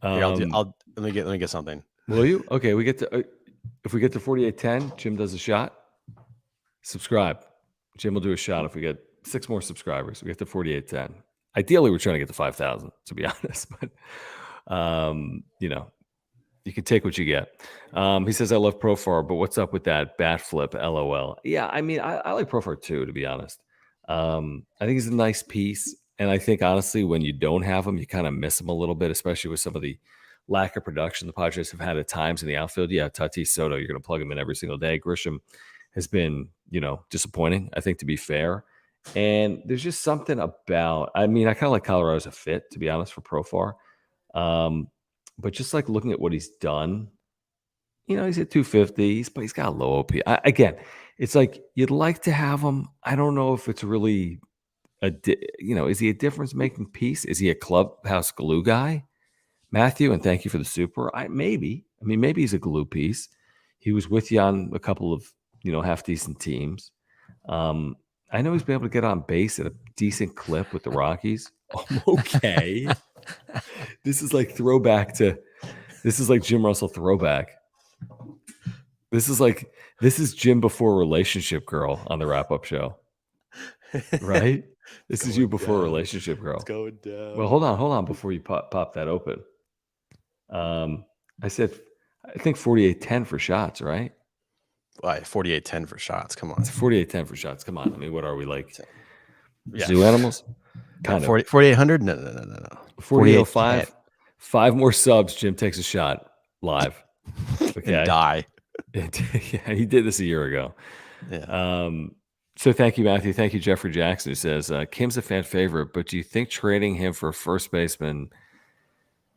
Here, let me get something. Will you? Okay, we get to if we get to 4,810, Jim does a shot. Subscribe. Jim will do a shot if we get 6 more subscribers. We get to 4,810. Ideally, we're trying to get to 5,000, to be honest. But you can take what you get. He says, I love Profar, but what's up with that bat flip? LOL. Yeah, I mean, I like Profar too, to be honest. I think he's a nice piece. And I think, honestly, when you don't have him, you kind of miss him a little bit, especially with some of the lack of production the Padres have had at times in the outfield. Yeah, Tatis, Soto, you're going to plug him in every single day. Grisham has been, disappointing, I think, to be fair. And there's just something about, I mean, I kind of like Colorado as a fit, to be honest, for Profar. But just like looking at what he's done, he's at 250. But he's got low OP. Again, it's like you'd like to have him. I don't know if it's really is he a difference making piece? Is he a clubhouse glue guy? Matthew, and thank you for the super. Maybe. I mean, maybe he's a glue piece. He was with you on a couple of half decent teams. I know he's been able to get on base at a decent clip with the Rockies. Okay. This is like Jim Russell throwback. This is Jim before Relationship Girl on the wrap-up show. Right? This is you before Relationship Girl. It's going down. Well, hold on before you pop that open. I said, I think 48-10 for shots, right? 48-10 for shots. Come on. It's 48-10 for shots. Come on. I mean, what are we, like zoo animals? Kind of. 4,800? No. 4805. 5 more subs. Jim takes a shot live. Okay. And die. Yeah, he did this a year ago. Yeah. So thank you, Matthew. Thank you, Jeffrey Jackson, who says, Kim's a fan favorite, but do you think trading him for a first baseman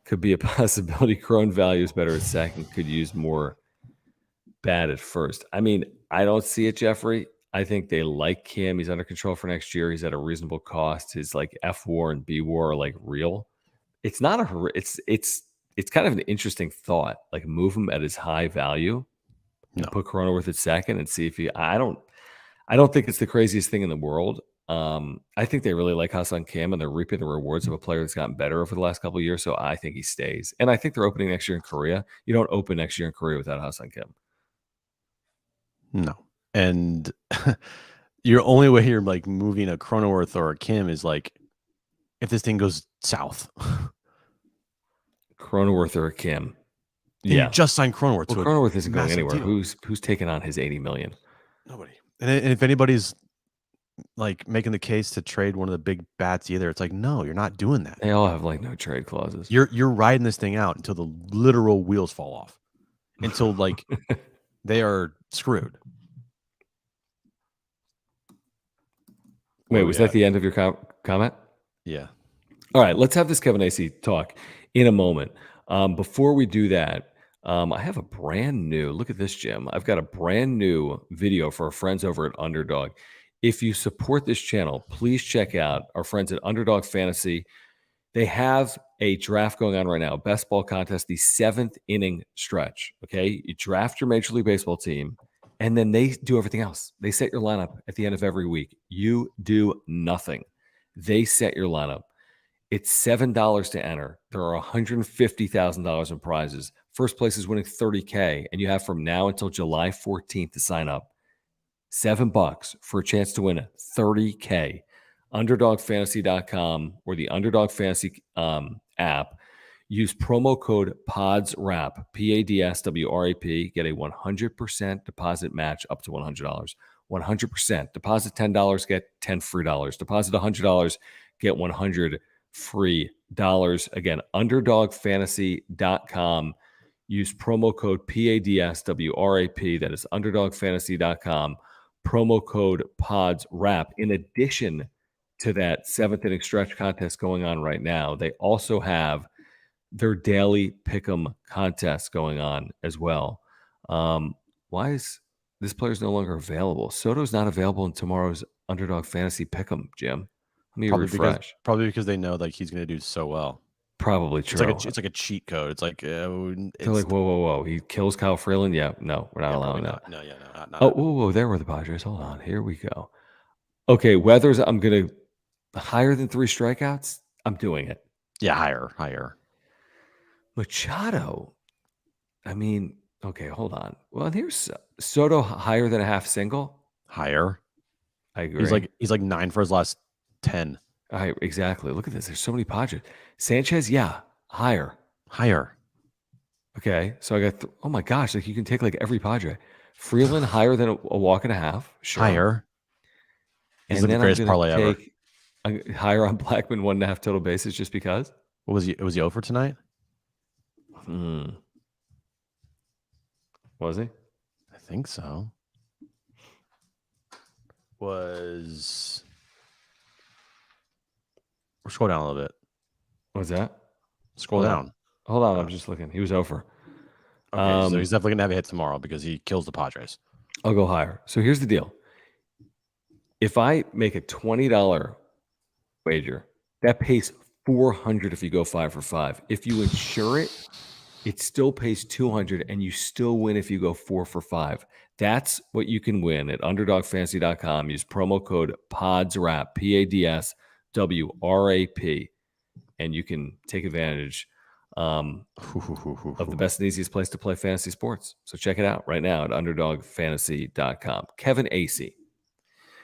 could be a possibility? Cron value is better at second, could use more bat at first. I mean, I don't see it, Jeffrey. I think they like Kim. He's under control for next year. He's at a reasonable cost. His like F WAR and B WAR are like real. It's not it's kind of an interesting thought. Like move him at his high value and put Cronenworth at second and see if I don't think it's the craziest thing in the world. I think they really like Hassan Kim, and they're reaping the rewards of a player that's gotten better over the last couple of years. So I think he stays. And I think they're opening next year in Korea. You don't open next year in Korea without Hassan Kim. No. And your only way you're like moving a Cronenworth or a Kim is like if this thing goes south. Cronenworth or a Kim. Yeah. You just signed Cronenworth. Well, Cronenworth isn't going anywhere. Deal. Who's taking on his $80 million? Nobody. And if anybody's like making the case to trade one of the big bats either, it's like, no, you're not doing that. They all have like no trade clauses. You're riding this thing out until the literal wheels fall off. Until like they are screwed. Wait, was that the end of your comment? Yeah. All right, let's have this Kevin AC talk in a moment. Before we do that, I have a brand new, look at this, Jim. I've got a brand new video for our friends over at Underdog. If you support this channel, please check out our friends at Underdog Fantasy. They have a draft going on right now, best ball contest, the 7th inning stretch. Okay, you draft your Major League Baseball team, and then they do everything else. They set your lineup at the end of every week. You do nothing. They set your lineup. It's $7 to enter. There are $150,000 in prizes. First place is winning $30K, and you have from now until July 14th to sign up. $7 for a chance to win $30K. UnderdogFantasy.com or the Underdog Fantasy app. Use promo code PODSWRAP, PADSWRAP. Get a 100% deposit match up to $100. 100%. Deposit $10, get $10 free dollars. Deposit $100, get $100 free dollars. Again, UnderdogFantasy.com. Use promo code PADSWRAP. That is UnderdogFantasy.com. Promo code PODSWRAP. In addition to that 7th inning stretch contest going on right now, they also have their daily pick'em contest going on as well. Why is this player's no longer available? Soto's not available in tomorrow's Underdog Fantasy pick'em, Jim. Let me refresh. Probably because they know like he's going to do so well. Probably true. It's like a cheat code. It's like they're like, whoa! He kills Kyle Freeland. Yeah, no, we're not allowing that. No, not whoa! There were the Padres. Hold on, here we go. Okay, Weathers. I'm gonna higher than 3 strikeouts. I'm doing it. Yeah, higher. Machado. I mean, okay, hold on. Well, here's Soto higher than a half single. Higher. I agree. He's like 9 for his last 10. Exactly. Look at this. There's so many Padres. Sanchez, yeah, higher. Okay, so I got. Oh my gosh! Like you can take like every Padre. Freeland higher than a walk and a half. Sure. Higher. And then the greatest parlay ever. Higher on Blackman 1.5 total bases just because. What was he? Was he over tonight? Was he? I think so. Was. Or scroll down a little bit. What's that? Scroll down. Hold on. I'm just looking. He was over. Okay, so he's definitely gonna have a hit tomorrow because he kills the Padres. I'll go higher. So here's the deal. If I make a $20 wager, that pays $400 if you go 5 for 5. If you insure it, it still pays $200 and you still win if you go 4 for 5. That's what you can win at underdogfantasy.com. Use promo code PODSWRAP, PADSWRAP, and you can take advantage of the best and easiest place to play fantasy sports. So check it out right now at underdogfantasy.com. Kevin Acee,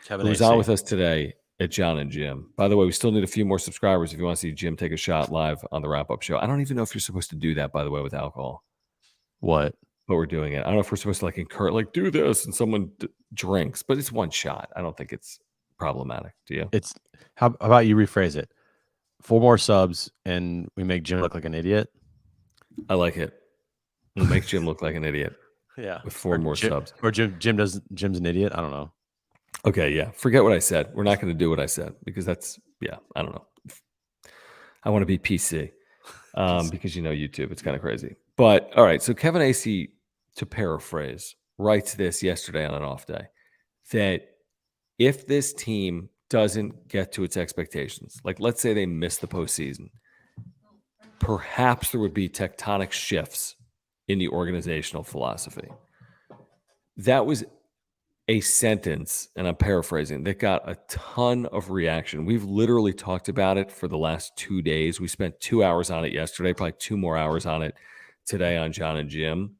who's on with us today at John and Jim. By the way, we still need a few more subscribers if you want to see Jim take a shot live on the wrap-up show. I don't even know if you're supposed to do that, by the way, with alcohol. What? But we're doing it. I don't know if we're supposed to encourage, do this, and someone drinks, but it's one shot. I don't think it's problematic. Do you? It's how about you rephrase it? 4 more subs and we make Jim look like an idiot. I like it. We'll make Jim look like an idiot. Yeah, with 4 more subs. Or Jim's an idiot. I don't know. Okay, yeah. Forget what I said. We're not going to do what I said because that's I don't know. I want to be PC because YouTube. It's kind of crazy. But all right, so Kevin Acee, to paraphrase, writes this yesterday on an off day that if this team doesn't get to its expectations, let's say they miss the postseason, perhaps there would be tectonic shifts in the organizational philosophy. That was a sentence, and I'm paraphrasing, that got a ton of reaction. We've literally talked about it for the last 2 days. We spent 2 hours on it yesterday, probably 2 more hours on it today on John and Jim.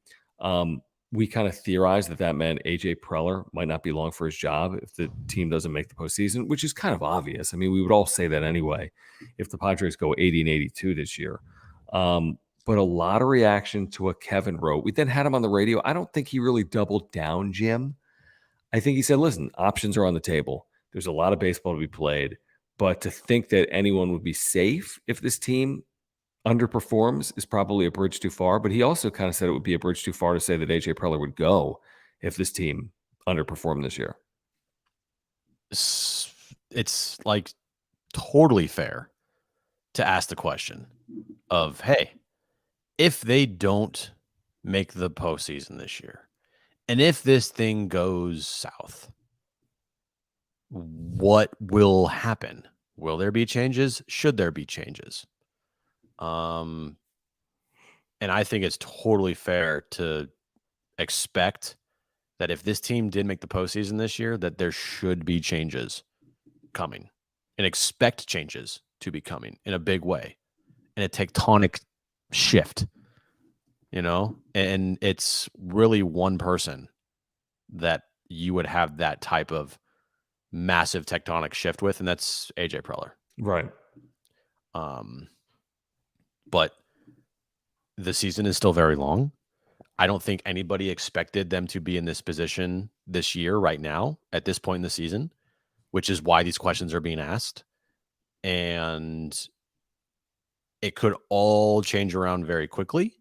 We kind of theorized that meant AJ Preller might not be long for his job if the team doesn't make the postseason, which is kind of obvious. I mean, we would all say that anyway if the Padres go 80-82 this year. But a lot of reaction to what Kevin wrote. We then had him on the radio. I don't think he really doubled down, Jim. I think he said, listen, options are on the table. There's a lot of baseball to be played. But to think that anyone would be safe if this team underperforms is probably a bridge too far. But he also kind of said it would be a bridge too far to say that AJ Preller would go if this team underperformed this year. It's totally fair to ask the question of, hey, if they don't make the postseason this year, and if this thing goes south, what will happen? Will there be changes? Should there be changes? And I think it's totally fair to expect that if this team did make the postseason this year, that there should be changes coming, and expect changes to be coming in a big way, and a tectonic shift. And it's really one person that you would have that type of massive tectonic shift with, and that's AJ Preller. Right. But the season is still very long. I don't think anybody expected them to be in this position this year right now at this point in the season, which is why these questions are being asked. And it could all change around very quickly.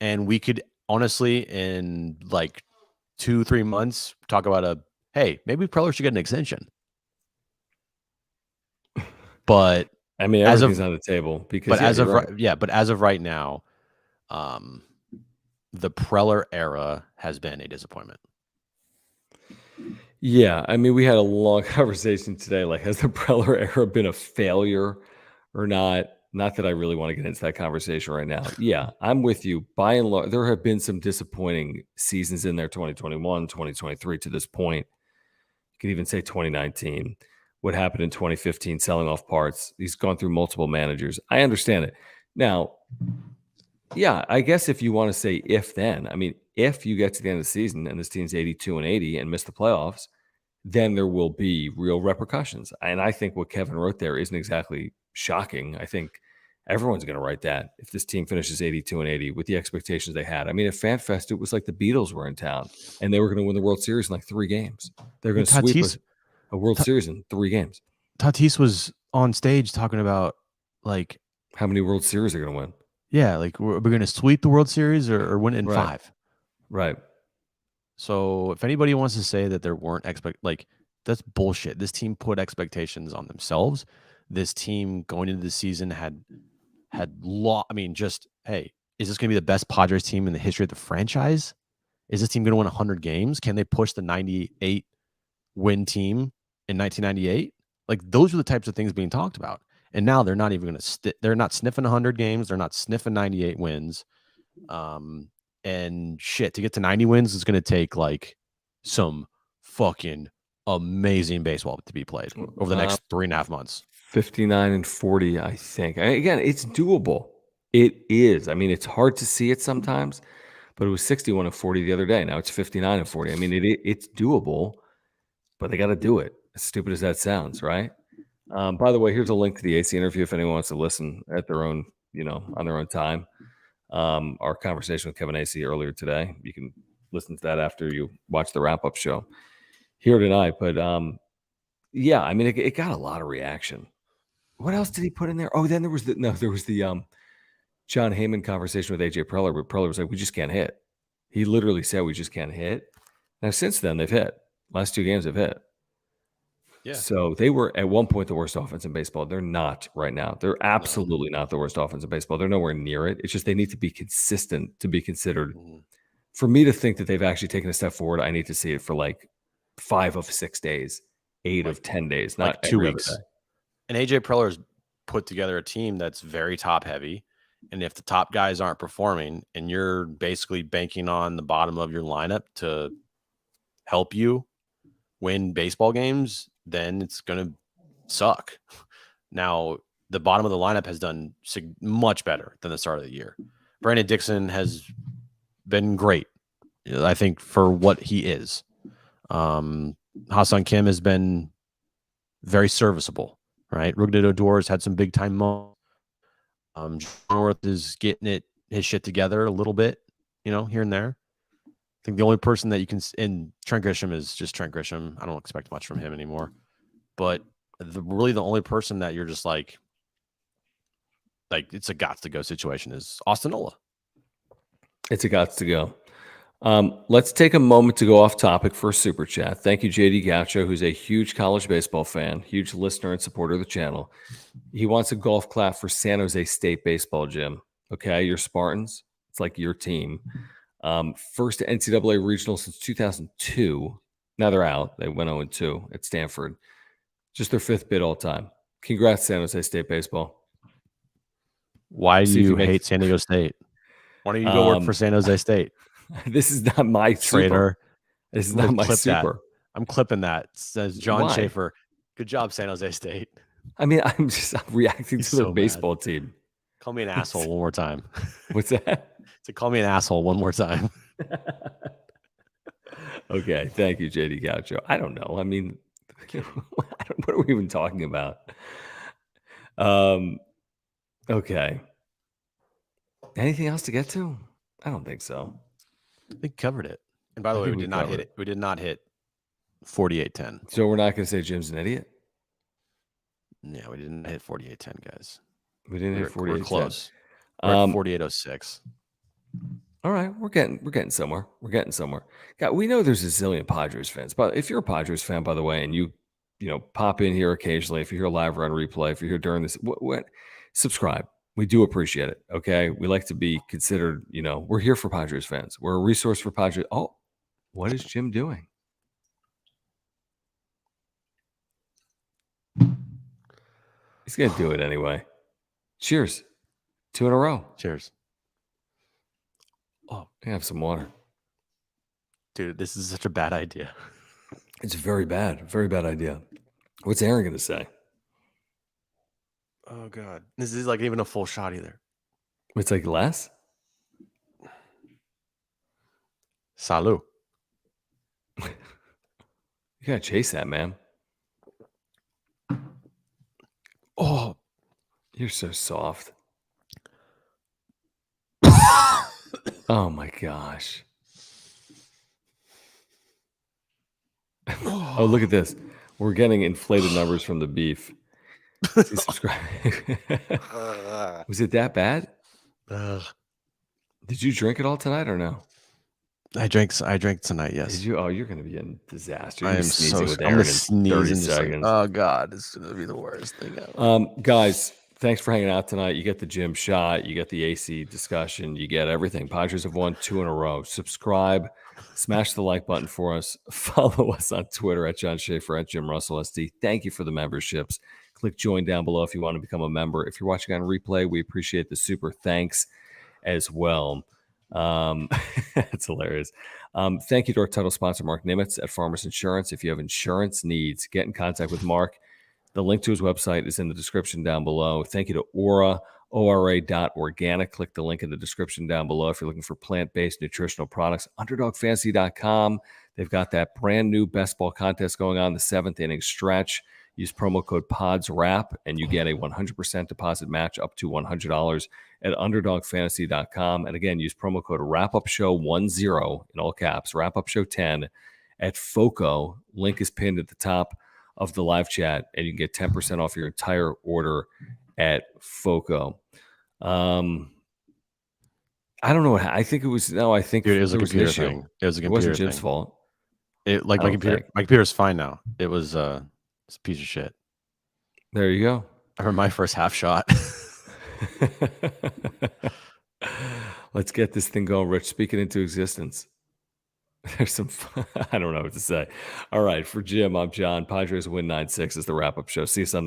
And we could honestly, in 2-3 months, talk about hey, maybe Preller should get an extension. But I mean, everything's on the table because as of right now, the Preller era has been a disappointment. Yeah, I mean, we had a long conversation today. Has the Preller era been a failure or not? Not that I really want to get into that conversation right now. Yeah, I'm with you. By and large, there have been some disappointing seasons in there, 2021, 2023 to this point. You could even say 2019. What happened in 2015, selling off parts. He's gone through multiple managers. I understand it. Now, yeah, I guess if you want to say if then, I mean, if you get to the end of the season and this team's 82-80 and miss the playoffs, then there will be real repercussions. And I think what Kevin wrote there isn't exactly shocking. I think everyone's going to write that if this team finishes 82-80 with the expectations they had. I mean, at FanFest, it was like the Beatles were in town and they were going to win the World Series in 3 games. They're going to sweep a World Series in 3 games. Tatis was on stage talking about how many World Series they're going to win. Yeah, we're going to sweep the World Series or win it in 5. Right. So if anybody wants to say that there weren't that's bullshit. This team put expectations on themselves. This team going into the season had hey, is this going to be the best Padres team in the history of the franchise? Is this team going to win 100 games? Can they push the 98 win team in 1998? Like, those are the types of things being talked about. And now they're not even going to they're not sniffing 100 games. They're not sniffing 98 wins. And shit, to get to 90 wins is going to take like some fucking amazing baseball to be played over the next 3.5 months. 59 and 40, I think. Again, it's doable. It is. I mean, it's hard to see it sometimes, but it was 61 and 40 the other day. Now it's 59 and 40. I mean, it's doable, but they got to do it. As stupid as that sounds, right? By the way, here's a link to the AC interview if anyone wants to listen at their own, on their own time. Our conversation with Kevin AC earlier today. You can listen to that after you watch the wrap-up show here tonight. But yeah, I mean, it got a lot of reaction. What else did he put in there? Oh, then there was the John Heyman conversation with AJ Preller, but Preller was like, we just can't hit. He literally said we just can't hit. Now, since then, they've hit. Last 2 games they've hit. Yeah. So they were at one point the worst offense in baseball. They're not right now. They're absolutely not the worst offense in baseball. They're nowhere near it. It's just they need to be consistent to be considered. Mm-hmm. For me to think that they've actually taken a step forward, I need to see it for like 5 of 6 days, 8 of 10 days, not like 2 weeks. And AJ Preller's put together a team that's very top heavy. And if the top guys aren't performing and you're basically banking on the bottom of your lineup to help you win baseball games, then it's going to suck. Now, the bottom of the lineup has done much better than the start of the year. Brandon Dixon has been great, I think, for what he is. Ha-Seong Kim has been very serviceable, right? Rougned Odor's had some big-time moments. North is getting his shit together a little bit, here and there. I think the only person that you can, and Trent Grisham is just Trent Grisham. I don't expect much from him anymore. But really the only person that you're just like it's a gots to go situation is Austin Nola. It's a gots to go. Let's take a moment to go off topic for a super chat. Thank you, JD Gaucho, who's a huge college baseball fan, huge listener and supporter of the channel. He wants a golf clap for San Jose State baseball, Jim. Okay, your Spartans. It's like your team. First NCAA regional since 2002. Now they're out. They went 0-2 at Stanford. Just their 5th bid all time. Congrats, San Jose State baseball. Why do you hate San Diego State? Why don't you go work for San Jose State? This is not my traitor. This is not my super. That. I'm clipping that. It says John Schaefer. Good job, San Jose State. I mean, I'm reacting to their baseball team. Call me an asshole one more time. What's that? Call me an asshole one more time. Okay. Thank you, JD Gaucho. I don't know. I mean, what are we even talking about? Okay. Anything else to get to? I don't think so. I think covered it. And by the way, we did not hit it. We did not hit 48-10. So we're not going to say Jim's an idiot? Yeah, we didn't hit 48-10, guys. We didn't hit 48-10. We're close. We're at 48-06. All right, we're getting somewhere. We're getting somewhere. God, we know there's a zillion Padres fans, but if you're a Padres fan, by the way, and you pop in here occasionally, if you're here live or on replay, if you're here during this, what subscribe. We do appreciate it. Okay, we like to be considered. We're here for Padres fans. We're a resource for Padres. Oh, what is Jim doing? He's gonna do it anyway. Cheers. 2 in a row. Cheers. Oh, I have some water. Dude, this is such a bad idea. It's very bad idea. What's Aaron going to say? Oh, God. This is like even a full shot either. It's like less? Salud. You got to chase that, man. Oh, you're so soft. Oh my gosh. Oh, look at this. We're getting inflated numbers from the beef. Subscribe. Was it that bad? Did you drink it all tonight or no? I drank tonight, yes. Did you? Oh, you're going to be in disaster. I am so with Aaron in 30 seconds. Oh God, it's going to be the worst thing ever. Guys, Thanks for hanging out tonight. You get the gym shot, you get the AC discussion, you get everything. Padres have won 2 in a row. Subscribe, smash the like button for us. Follow us on Twitter at John Schaefer, at Jim Russell SD. Thank you for the memberships. Click join down below if you want to become a member. If you're watching on replay, we appreciate the super thanks as well. That's hilarious. Thank you to our title sponsor, Mark Nimitz at Farmers Insurance. If you have insurance needs, get in contact with Mark. The link to his website is in the description down below. Thank you to Ora, ORA.organic. Click the link in the description down below if you're looking for plant-based nutritional products. UnderdogFantasy.com. They've got that brand new best ball contest going on, the 7th inning stretch. Use promo code PODSWRAP, and you get a 100% deposit match up to $100 at UnderdogFantasy.com. And again, use promo code WrapUpShow10 in all caps, WrapUpShow10 at FOCO. Link is pinned at the top of the live chat, and you can get 10% off your entire order at FOCO. I don't know what I think it was. No, I think Dude, it was a there was an computer issue. thing. It was a It computer wasn't Jim's thing. fault. My computer's fine now. It's a piece of shit. There you go. I heard my first half shot. Let's get this thing going, Rich. Speak it into existence. There's some I don't know what to say. All right, for Jim, I'm John. Padres win 9-6 is the wrap-up show. See you Sunday.